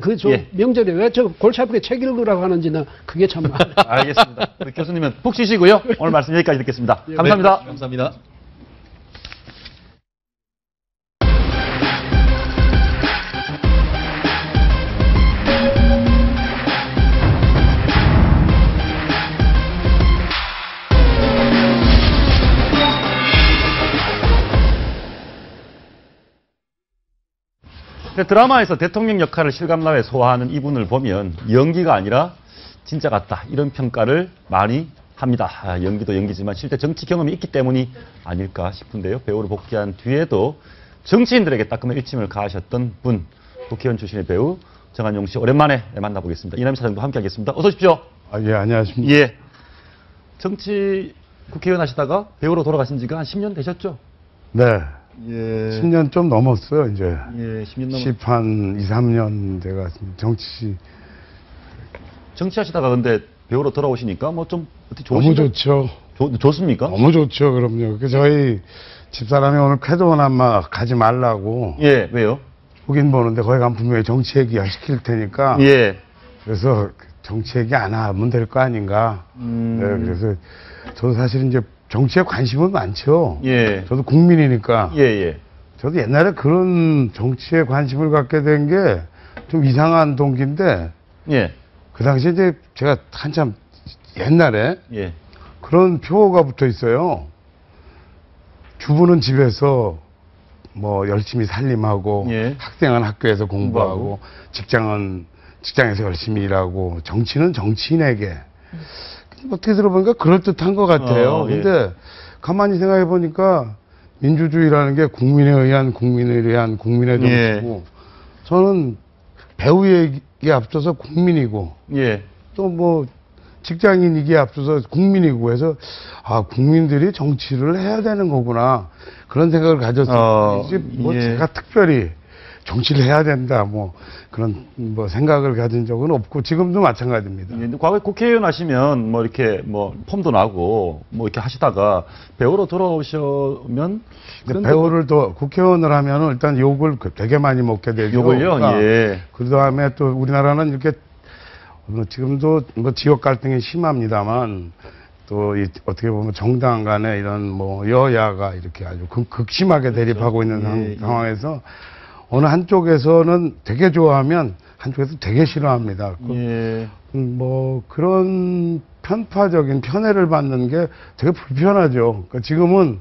명절에 왜 저 골치 아프게 책 읽으라고 하는지는 그게 참 알겠습니다. 우리 교수님은 푹 쉬시고요. 오늘 말씀 여기까지 듣겠습니다. 감사합니다. 감사합니다. 드라마에서 대통령 역할을 실감나게 소화하는 이분을 보면 연기가 아니라 진짜 같다 이런 평가를 많이 합니다. 연기도 연기지만 실제 정치 경험이 있기 때문이 아닐까 싶은데요. 배우로 복귀한 뒤에도 정치인들에게 따끔한 일침을 가하셨던 분, 국회의원 출신의 배우 정한용 씨 오랜만에 만나보겠습니다. 이남희 사장도 함께하겠습니다. 어서 오십시오. 안녕하십니까. 정치 국회의원 하시다가 배우로 돌아가신 지가 한 10년 되셨죠? 네. 10년 좀 넘었어요, 이제. 10년 한 2, 3년 돼가 정치 정치하시다가 근데 배우로 돌아오시니까 뭐 좀 어떻게 너무 좋죠. 좋습니까? 너무 좋죠. 그럼요. 그 저희 집사람이 오늘 쾌도원한마 가지 말라고. 예, 왜요? 보긴 보는데 거기 가면 분명히 정치 얘기가 시킬 테니까. 예. 그래서 정치 얘기 안 하면 될 거 아닌가. 네, 그래서 저도 사실 이제 정치에 관심은 많죠. 예. 저도 국민이니까. 예, 예. 저도 옛날에 그런 정치에 관심을 갖게 된 게 좀 이상한 동기인데. 예. 그 당시에 이제 제가 한참 옛날에. 예. 그런 표가 붙어 있어요. 주부는 집에서 뭐 열심히 살림하고, 예. 학생은 학교에서 공부하고, 직장은 직장에서 열심히 일하고, 정치는 정치인에게. 어떻게 들어보니까 그럴듯한 것 같아요. 예. 근데 가만히 생각해 보니까 민주주의라는 게 국민에 의한 국민의 정치고, 저는 배우에게 앞서서 국민이고, 또 뭐 직장인이기에 앞서서 국민이고 해서 국민들이 정치를 해야 되는 거구나 그런 생각을 가졌어요. 이제 뭐 제가 특별히 정치를 해야 된다 뭐 그런 뭐 생각을 가진 적은 없고 지금도 마찬가지입니다. 과거에 국회의원 하시면 뭐 이렇게 뭐 폼도 나고 뭐 이렇게 하시다가 배우로 돌아오시면 배우를 또 국회의원을 하면은 일단 욕을 되게 많이 먹게 되죠. 욕을요? 그러니까 예. 그 다음에 또 우리나라는 이렇게 지금도 뭐 지역 갈등이 심합니다만 또 어떻게 보면 정당 간에 이런 뭐 여야가 이렇게 아주 극심하게 대립하고 있는 상황에서 어느 한쪽에서는 되게 좋아하면 한쪽에서 되게 싫어합니다. 뭐 그런 편파적인 편애를 받는 게 되게 불편하죠. 그러니까 지금은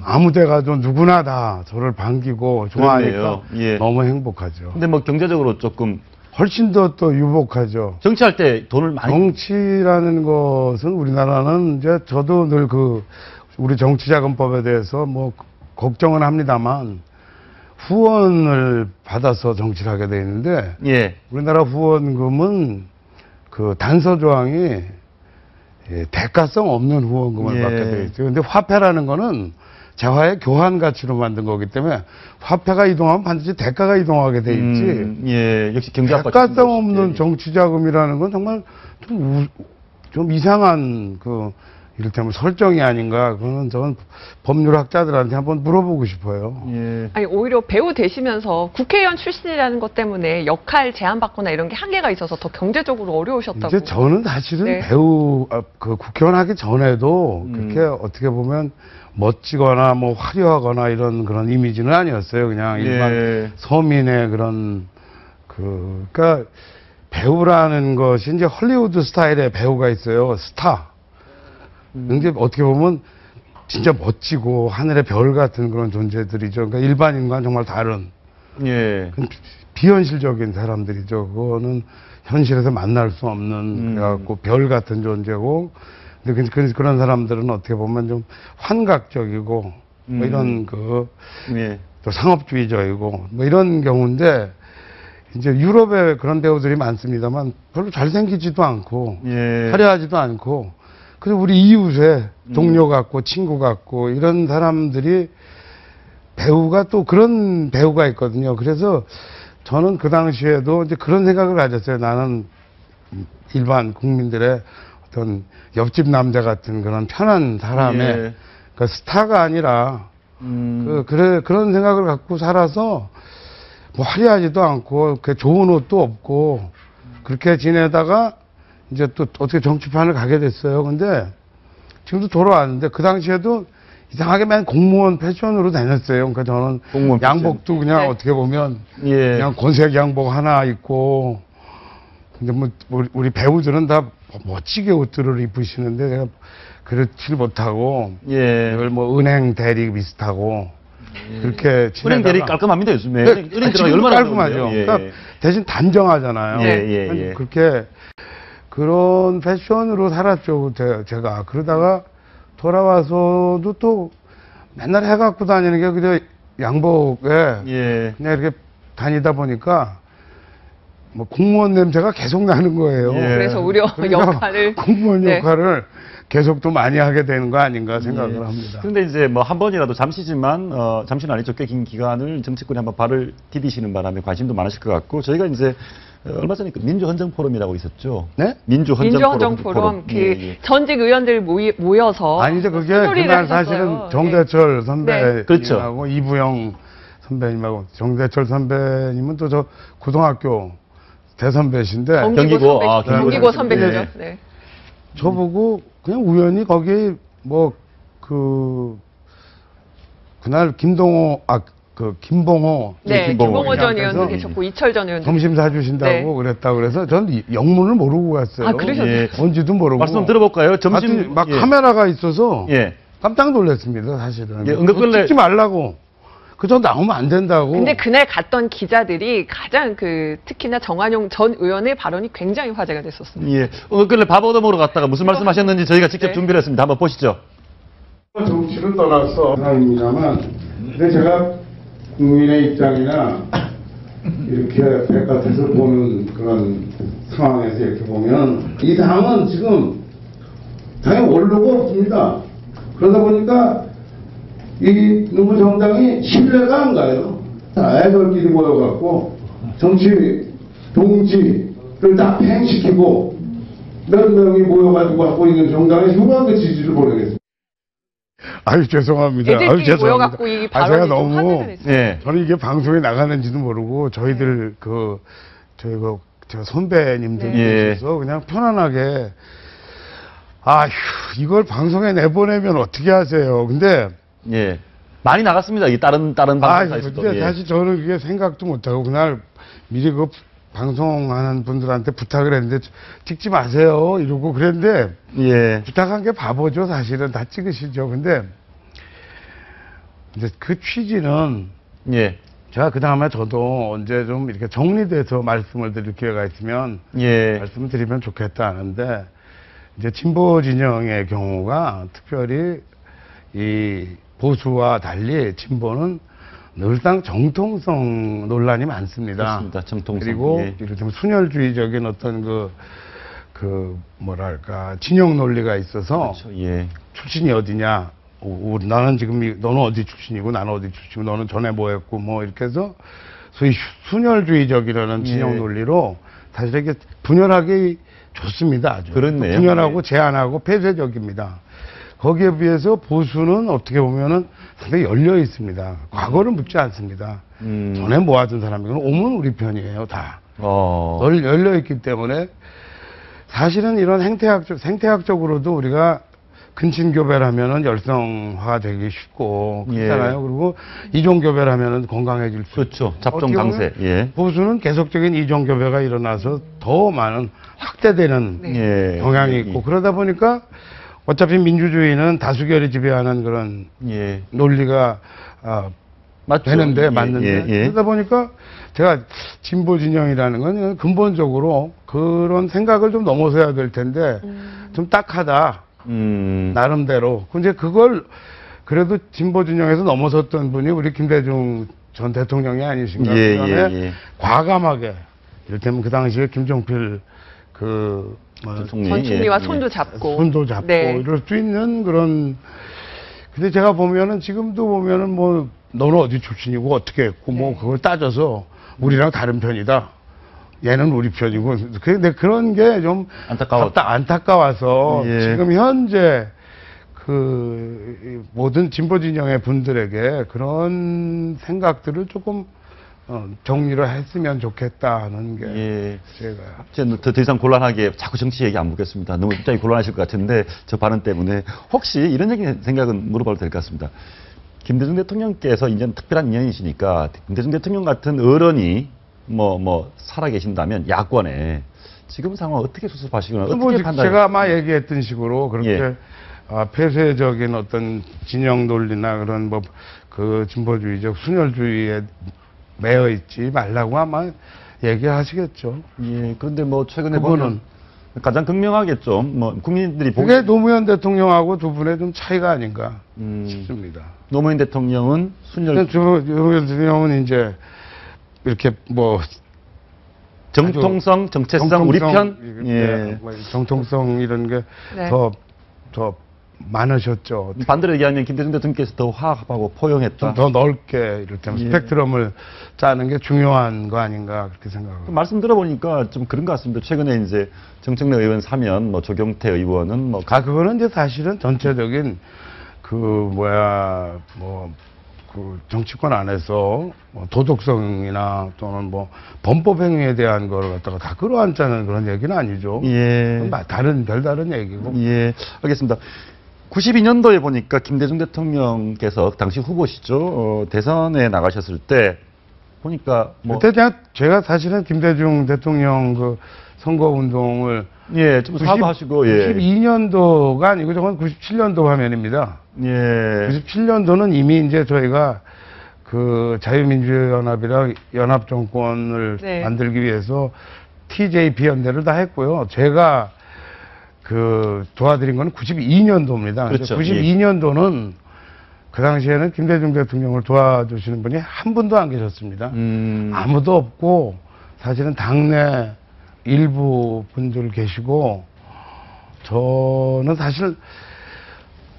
아무 데 가도 누구나 다 저를 반기고 좋아하니까 너무 행복하죠. 근데 뭐 경제적으로 조금 훨씬 더 또 유복하죠. 정치할 때 돈을 많이. 정치라는 것은 우리나라는 이제 저도 늘 우리 정치자금법에 대해서 뭐 걱정은 합니다만 후원을 받아서 정치를 하게 돼 있는데 우리나라 후원금은 그 단서 조항이 대가성 없는 후원금을 받게 돼 있죠. 근데 화폐라는 거는 재화의 교환 가치로 만든 거기 때문에 화폐가 이동하면 반드시 대가가 이동하게 돼 있지. 역시 경제학과 대가성 없는 정치자금이라는 건 정말 좀 이상한 이를테면 설정이 아닌가. 그거는 저는 법률학자들한테 한번 물어보고 싶어요. 아니 오히려 배우 되시면서 국회의원 출신이라는 것 때문에 역할 제한받거나 이런 게 한계가 있어서 더 경제적으로 어려우셨다고. 이제 저는 사실은 배우 국회의원 하기 전에도 그렇게 어떻게 보면 멋지거나 뭐 화려하거나 이런 그런 이미지는 아니었어요. 그냥 일반 서민의 그런 그러니까 배우라는 것이 이제 헐리우드 스타일의 배우가 있어요. 스타. 근데 어떻게 보면 진짜 멋지고 하늘의 별 같은 그런 존재들이죠. 그러니까 일반인과는 정말 다른 비현실적인 사람들이죠. 그거는 현실에서 만날 수 없는 그래갖고 별 같은 존재고. 근데 그런 사람들은 어떻게 보면 좀 환각적이고 뭐 이런 또 상업주의적이고 뭐 이런 경우인데 이제 유럽에 그런 배우들이 많습니다만 별로 잘생기지도 않고 화려하지도 않고 그래서 우리 이웃에 동료 같고 친구 같고 이런 사람들이 배우가 또 그런 배우가 있거든요. 그래서 저는 그 당시에도 이제 그런 생각을 가졌어요. 나는 일반 국민들의 어떤 옆집 남자 같은 그런 편한 사람의 그 스타가 아니라 그런 생각을 갖고 살아서 뭐 화려하지도 않고 좋은 옷도 없고 그렇게 지내다가 이제 또 어떻게 정치판을 가게 됐어요. 근데 지금도 돌아왔는데 그 당시에도 이상하게 맨 공무원 패션으로 다녔어요. 그러니까 저는 양복도 그냥 어떻게 보면 그냥 권색 양복 하나 입고 근데 뭐 우리 배우들은 다 멋지게 옷들을 입으시는데 내가 그렇지 못하고 늘 뭐 은행 대리 비슷하고 그렇게 지내다가 은행 대리 깔끔합니다 요즘에. 은행 들어가 얼마나 깔끔하죠. 그러니까 대신 단정하잖아요. 그렇게 그런 패션으로 살았죠 제가. 그러다가 돌아와서도 또 맨날 해갖고 다니는 게 그냥 양복에 그냥 이렇게 다니다 보니까 뭐 공무원 냄새가 계속 나는 거예요. 그래서 오히려 역할을 공무원 역할을 계속 또 많이 하게 되는 거 아닌가 생각을 합니다. 그런데 이제 뭐 한 번이라도 잠시지만 잠시는 아니죠. 꽤 긴 기간을 정치권에 한번 발을 디디시는 바람에 관심도 많으실 것 같고 저희가 이제 얼마 전에 그 민주헌정 포럼이라고 있었죠. 네? 민주헌정 포럼 그 예, 예. 전직 의원들 모여서 아니죠. 그게 소리를 그날 하셨어요. 사실은 정대철 선배님하고 그렇죠. 이부영 선배님하고 정대철 선배님은 또 저 고등학교 대선배신데 경기고 선배님이죠. 네. 네. 저보고 그냥 우연히 거기 뭐 그날 김봉호 네, 김봉호 전 의원도 계셨고 이철 전 의원도 점심 사주신다고 네. 그랬다 그래서 전 영문을 모르고 갔어요. 아, 그러셨어요? 예. 뭔지도 모르고. 말씀 들어볼까요? 점심 막 카메라가 있어서 깜짝 놀랐습니다, 사실은. 찍지 말라고. 그저 나오면 안 된다고. 근데 그날 갔던 기자들이 가장 특히나 정한용 전 의원의 발언이 굉장히 화제가 됐었습니다. 예. 근래 밥 얻어먹으러 갔다가 무슨 말씀하셨는지 저희가 직접 준비를 했습니다. 한번 보시죠. 정치를 떠나서 사람입니다만, 근데 제가 국민의 입장이나 이렇게 바깥에서 보는 그런 상황에서 이렇게 보면 이 당은 지금 당에 원로가 없습니다. 그러다 보니까 이 누구 정당이 신뢰가 안 가요. 애들끼리 모여갖고 정치 동지를 다 팽시키고 몇 명이 모여가지고 하고 있는 정당의 흉악의 지지를 보내겠습니다. 아유 죄송합니다. 애들끼리 모여갖고 이 발언이 제가 좀 너무 화제가 됐어요. 저는 이게 방송에 나가는지도 모르고 저희들 저 선배님들 계셔서 그냥 편안하게 이걸 방송에 내보내면 어떻게 하세요? 근데 많이 나갔습니다. 이 다른 방송사에서도. 근데 사실 저는 그게 생각도 못하고 그날 미리 그 방송하는 분들한테 부탁을 했는데 찍지 마세요 이러고 그랬는데 부탁한 게 바보죠. 사실은 다 찍으시죠. 근데 이제 그 취지는 제가 그 다음에 저도 언제 좀 이렇게 정리돼서 말씀을 드릴 기회가 있으면 말씀을 드리면 좋겠다 하는데 이제 진보 진영의 경우가 특별히 이 보수와 달리 진보는 늘상 정통성 논란이 많습니다. 그렇습니다. 정통성. 그리고 이를테면 순혈주의적인 어떤 뭐랄까 진영 논리가 있어서 출신이 어디냐, 나는 지금 너는 어디 출신이고 나는 어디 출신이고 너는 전에 뭐했고 뭐 이렇게 해서 소위 순혈주의적이라는 진영 논리로 사실에게 분열하기 좋습니다. 아주. 그렇네요. 분열하고 제한하고 폐쇄적입니다. 거기에 비해서 보수는 어떻게 보면은 상당히 열려 있습니다. 과거를 묻지 않습니다. 전에 모아둔 사람이건 오면 우리 편이에요, 다. 열려 있기 때문에 사실은 이런 생태학적으로도 우리가 근친교배라면은 열성화되기 쉽고 그렇잖아요. 그리고 이종교배라면은 건강해질 수 그렇죠. 잡종 강세. 보수는 계속적인 이종교배가 일어나서 더 많은 확대되는 경향이 있고 그러다 보니까 어차피 민주주의는 다수결이 지배하는 그런 논리가 되는데 맞는데 그러다 보니까 제가 진보 진영이라는 건 근본적으로 그런 생각을 좀 넘어서야 될 텐데 좀 딱하다 나름대로. 근데 그걸 그래도 진보 진영에서 넘어섰던 분이 우리 김대중 전 대통령이 아니신가. 그다음에 과감하게 이를테면 그 당시에 김종필 전 총리와 손도 잡고 이럴 수 있는 그런. 근데 제가 보면은 지금도 보면은 뭐 너는 어디 출신이고 어떻게 했고 뭐 그걸 따져서 우리랑 다른 편이다. 얘는 우리 편이고. 근데 그런 게 좀 안타까워서 지금 현재 모든 진보 진영의 분들에게 그런 생각들을 조금 정리를 했으면 좋겠다는 게 제가 더 이상 곤란하게 자꾸 정치 얘기 안 묻겠습니다. 너무 입장이 곤란하실 것 같은데 저 발언 때문에 혹시 이런 생각은 물어봐도 될 것 같습니다. 김대중 대통령께서 이제 특별한 인연이시니까 김대중 대통령 같은 어른이 살아계신다면 야권에 지금 상황 어떻게 수습하시거나 어떻게 판단하시나요? 제가 아마 얘기했던 식으로 그렇게 폐쇄적인 어떤 진영 논리나 그런 진보주의적 순혈주의에 매여 있지 말라고 아마 얘기하시겠죠. 그런데 최근에 보면 가장 극명하겠죠. 국민들이 그게 노무현 대통령하고 두 분의 좀 차이가 아닌가 싶습니다. 노무현 대통령은 노무현 대통령은 이제 이렇게 정통성, 정체성, 우리 편? 정통성 이런 게 더 많으셨죠. 반대로 얘기하면 김대중 대통령께서 더 화합하고 포용했다. 좀 더 넓게 이를테면 예. 스펙트럼을 짜는 게 중요한 거 아닌가 그렇게 생각합니다. 말씀 들어보니까 좀 그런 것 같습니다. 최근에 이제 정청래 의원 사면, 뭐 조경태 의원은 뭐 그거는 이제 사실은 전체적인 그 정치권 안에서 뭐 도덕성이나 또는 뭐 범법 행위에 대한 걸 갖다가 다 끌어안자는 그런 얘기는 아니죠. 예. 별다른 얘기고. 예, 알겠습니다. 92년도에 보니까 김대중 대통령께서 당시 후보시죠. 대선에 나가셨을 때 보니까 뭐 그때 제가 사실은 김대중 대통령 그 선거 운동을 좀 사과하시고 92년도가 아니고 저건 97년도 화면입니다. 97년도는 이미 이제 저희가 그 자유민주연합이랑 연합정권을 만들기 위해서 TJ 비연대를 다 했고요. 제가 그 도와드린 건 92년도입니다. 그렇죠. 92년도는 그 당시에는 김대중 대통령을 도와주시는 분이 한 분도 안 계셨습니다. 아무도 없고 사실은 당내 일부 분들 계시고 저는 사실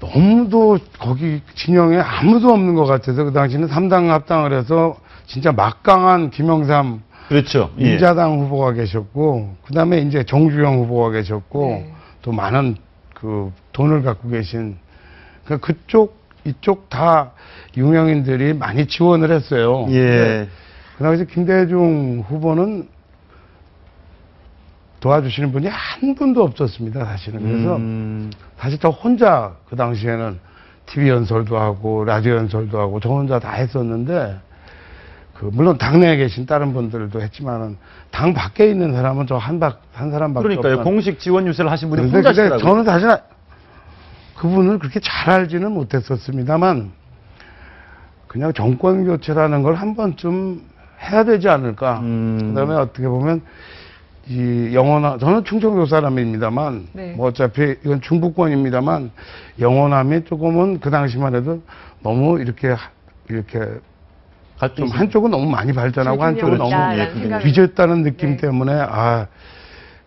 너무도 거기 진영에 아무도 없는 것 같아서 그 당시는 3당 합당을 해서 진짜 막강한 김영삼 그렇죠. 민자당 후보가 계셨고 그다음에 이제 정주영 후보가 계셨고 또 많은 그 돈을 갖고 계신 그러니까 그쪽 이쪽 다 유명인들이 많이 지원을 했어요. 그 당시 김대중 후보는 도와주시는 분이 한 분도 없었습니다, 사실은. 그래서 사실 저 혼자 그 당시에는 TV 연설도 하고 라디오 연설도 하고 저 혼자 다 했었는데 물론 당내에 계신 다른 분들도 했지만은 당 밖에 있는 사람은 저 한 사람밖에 그러니까요. 없다. 공식 지원 유세를 하신 분이 근데 혼자시더라고요. 저는 사실 그분을 그렇게 잘 알지는 못했었습니다만 그냥 정권 교체라는 걸 한 번쯤 해야 되지 않을까. 그다음에 어떻게 보면 저는 충청도 사람입니다만 뭐 어차피 이건 중부권입니다만 영원함이 조금은 그 당시만 해도 너무 이렇게 좀 한쪽은 너무 많이 발전하고 한쪽은 너무 뒤졌다는 느낌 때문에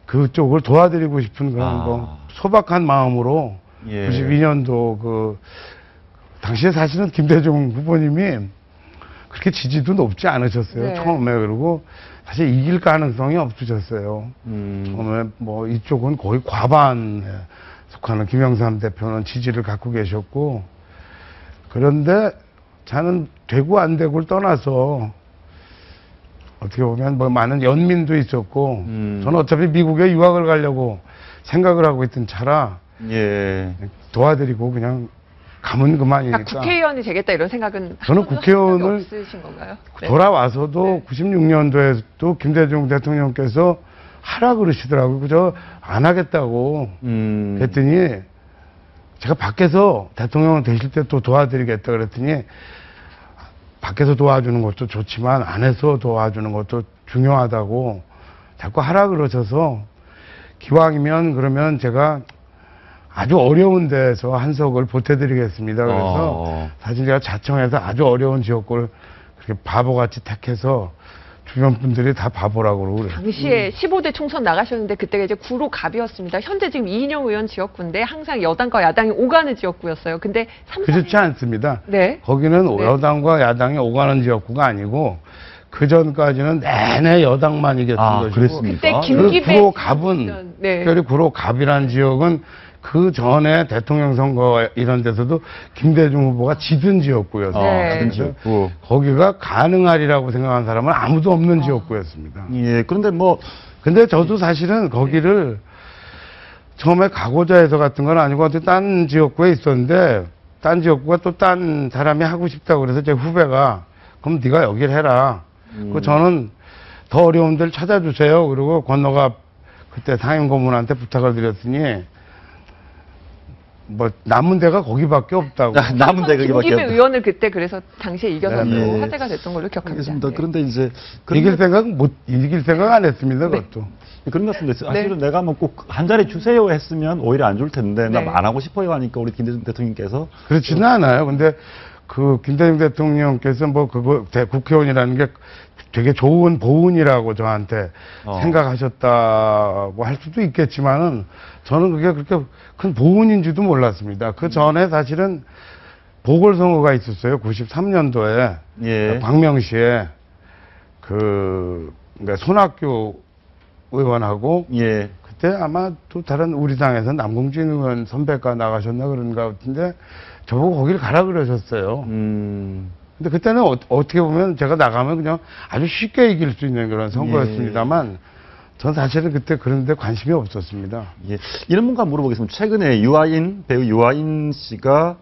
그쪽을 도와드리고 싶은 그런 소박한 마음으로 92년도 그 당시에 사실은 김대중 후보님이 그렇게 지지도 높지 않으셨어요. 처음에. 그리고 사실 이길 가능성이 없으셨어요. 처음에 뭐 이쪽은 거의 과반에 속하는 김영삼 대표는 지지를 갖고 계셨고 그런데 저는 되고 안 되고를 떠나서 어떻게 보면 뭐 많은 연민도 있었고 저는 어차피 미국에 유학을 가려고 생각을 하고 있던 차라 도와드리고 그냥 가면 그만이니까. 국회의원이 되겠다 이런 생각은 저는 국회의원을 없으신 건가요? 돌아와서도 96년도에도 김대중 대통령께서 하라 그러시더라고요. 그저 안 하겠다고 그랬더니 제가 밖에서 대통령 되실 때 또 도와드리겠다 그랬더니 밖에서 도와주는 것도 좋지만 안에서 도와주는 것도 중요하다고 자꾸 하라 그러셔서 기왕이면 그러면 제가 아주 어려운 데서 한석을 보태드리겠습니다. 그래서 사실 제가 자청해서 아주 어려운 지역구를 그렇게 바보같이 택해서 주변 분들이 다 바보라고 그러고 당시에 15대 총선 나가셨는데 그때가 이제 구로 갑이었습니다. 현재 지금 이인영 의원 지역구인데 항상 여당과 야당이 오가는 지역구였어요. 근데 그렇지 않습니다. 네. 거기는 여당과 야당이 오가는 지역구가 아니고 그 전까지는 내내 여당만 이겼던 것이고 그랬습니까? 그때 김기배 구로 갑은 특별히 구로 갑이라는 지역은 그 전에 대통령 선거 이런 데서도 김대중 후보가 지든 지역구였어요. 지역구. 거기가 가능하리라고 생각한 사람은 아무도 없는 지역구였습니다. 근데 저도 사실은 거기를 처음에 가고자 해서 갔던 건 아니고 어떤 딴 지역구에 있었는데 딴 지역구가 또 딴 사람이 하고 싶다고 그래서 제 후배가 그럼 네가 여기를 해라. 그 저는 더 어려운 데를 찾아주세요. 그리고 건너가 그때 상임고문한테 부탁을 드렸더니 뭐 남은 데가 거기밖에 없다고. 남은 데가 거기밖에 없다. 김기배 의원을 그때 그래서 당시에 이겨서 화제가 됐던 걸로 기억합니다. 알겠습니다. 그런데 이제 이길 생각 안 했습니다. 그것도. 그런 것 같은데 사실은 내가 뭐 꼭 한 자리 주세요 했으면 오히려 안 줄 텐데 나 안 하고 싶어요 하니까 우리 김대중 대통령께서 그렇지는 않아요. 근데 그 김대중 대통령께서 뭐 그거 국회의원이라는 게 되게 좋은 보은이라고 저한테 생각하셨다고 할 수도 있겠지만은 저는 그게 그렇게 큰 보은인지도 몰랐습니다. 그 전에 사실은 보궐선거가 있었어요. 93년도에 예. 광명시에 그러니까 손학규 의원하고 예. 그때 아마 또 다른 우리 당에서 남궁진 의원 선배가 나가셨나 그런가 같은데 저보고 거기를 가라 그러셨어요. 근데 그때는 어떻게 보면 제가 나가면 그냥 아주 쉽게 이길 수 있는 그런 선거였습니다만 전 사실은 그때 그런 데 관심이 없었습니다. 예. 이런 뭔가 물어보겠습니다. 최근에 배우 유아인 씨가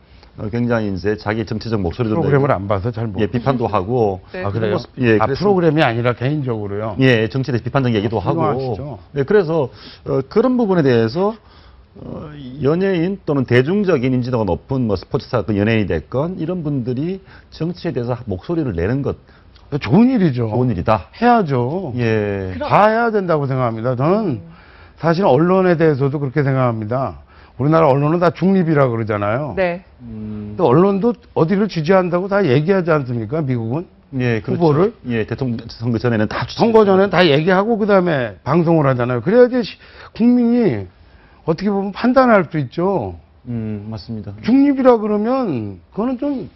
굉장히 이제 자기 정치적 목소리도 프로그램을 내고, 안 봐서 잘 모르겠어요. 예, 비판도 하고. 네. 아, 그래요? 예, 프로그램이 아니라 개인적으로요? 예, 정치에 대해서 비판적 얘기도 하고. 훌륭하시죠. 네, 그래서 그런 부분에 대해서 연예인 또는 대중적인 인지도가 높은 뭐 스포츠사 그 연예인이 됐건 이런 분들이 정치에 대해서 목소리를 내는 것 좋은 일이죠. 좋은 일이다. 해야죠. 예. 다 해야 된다고 생각합니다. 저는 사실 언론에 대해서도 그렇게 생각합니다. 우리나라 언론은 다 중립이라 그러잖아요. 네. 근데 언론도 어디를 지지한다고 다 얘기하지 않습니까? 미국은? 예, 그렇죠. 후보를? 예, 대통령 선거 전에는 다 선거 전에는 다 얘기하고 그다음에 방송을 하잖아요. 그래야지 국민이 어떻게 보면 판단할 수 있죠. 맞습니다. 중립이라 그러면 그거는 좀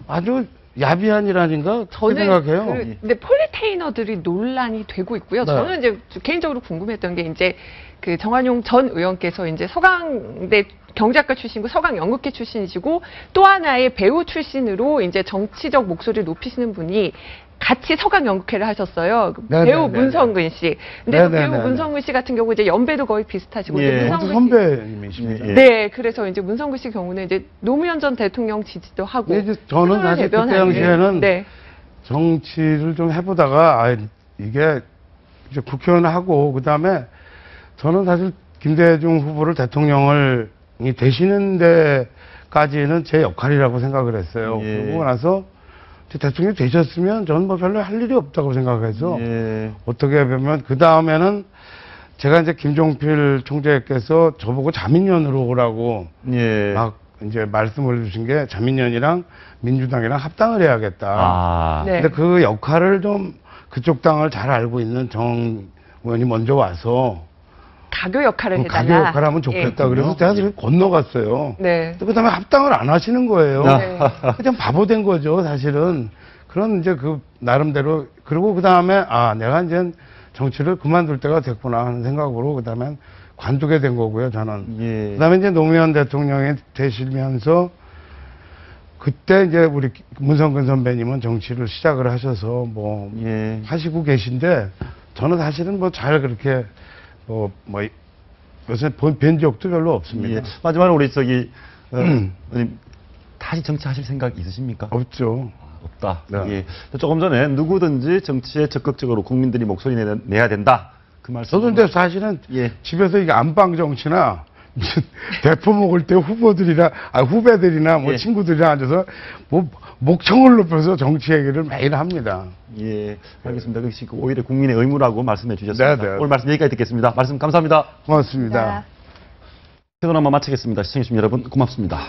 아주 야비한 일 아닌가 그렇게 생각해요. 근데 폴리테이너들이 논란이 되고 있고요. 네. 저는 이제 개인적으로 궁금했던 게 이제 그 정한용 전 의원께서 이제 서강대 경제학과 출신이고 서강연극계 출신이시고 또 하나의 배우 출신으로 이제 정치적 목소리를 높이시는 분이 같이 서강연극회를 하셨어요. 배우 문성근 씨. 근데 그 배우 문성근 씨 같은 경우 이제 연배도 거의 비슷하시고 예. 문성근 씨 선배님이십니다. 네, 그래서 이제 문성근 씨 경우는 이제 노무현 전 대통령 지지도 하고. 네, 이제 저는 사실 그때 당시에는 네. 정치를 좀 해보다가 이게 이제 국회의원 하고 그다음에 저는 사실 김대중 후보를 대통령을 되시는 데까지는 제 역할이라고 생각을 했어요. 예. 그러고 나서 대통령이 되셨으면 저는 뭐 별로 할 일이 없다고 생각해서 어떻게 보면 그 다음에는 제가 이제 김종필 총재께서 저보고 자민련으로 오라고 막 이제 말씀을 주신 게 자민련이랑 민주당이랑 합당을 해야겠다. 근데 그 역할을 좀 그쪽 당을 잘 알고 있는 정 의원이 먼저 와서 가교 역할을 해달라. 가교 역할을 하면 좋겠다. 그래서 제가 지금 건너갔어요. 네. 그 다음에 합당을 안 하시는 거예요. 네. 그냥 바보 된 거죠, 사실은. 그런 이제 그 나름대로 그리고 그 다음에 내가 이제 정치를 그만둘 때가 됐구나 하는 생각으로 그 다음에 관두게 된 거고요, 저는. 그 다음에 이제 노무현 대통령이 되시면서 그때 이제 우리 문성근 선배님은 정치를 시작을 하셔서 뭐 하시고 계신데 저는 사실은 뭐 잘 그렇게 요새 뵌 적도 별로 없습니다. 마지막으로 우리 다시 정치하실 생각 있으십니까? 없죠. 없다. 예. 조금 전에 누구든지 정치에 적극적으로 국민들이 목소리 내야 된다. 그 말씀. 저도 근데 사실은 집에서 이게 안방 정치나 무슨 대포 먹을 때 후배들이나 뭐 친구들이랑 앉아서 뭐 목청을 높여서 정치 얘기를 매일 합니다. 예, 알겠습니다. 그것이 오히려 국민의 의무라고 말씀해 주셨습니다. 오늘 말씀 여기까지 듣겠습니다. 말씀 감사합니다. 고맙습니다. 최근 한번 마치겠습니다. 시청해주신 여러분 고맙습니다.